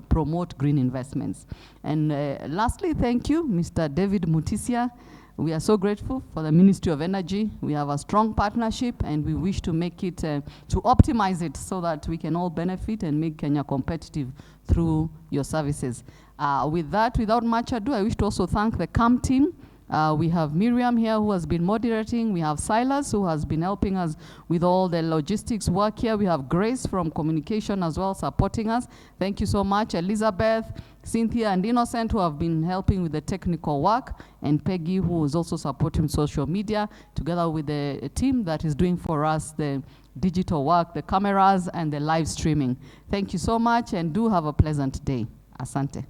promote green investments. And lastly, thank you, Mr. David Mutisia. We are so grateful for the Ministry of Energy. We have a strong partnership, and we wish to make it, to optimize it so that we can all benefit and make Kenya competitive through your services. With that, without much ado, I wish to also thank the CAM team. We have Miriam here, who has been moderating. We have Silas, who has been helping us with all the logistics work here. We have Grace from communication as well, supporting us. Thank you so much. Elizabeth, Cynthia, and Innocent, who have been helping with the technical work, and Peggy, who is also supporting social media, together with the team that is doing for us the digital work, the cameras, and the live streaming. Thank you so much, and do have a pleasant day. Asante.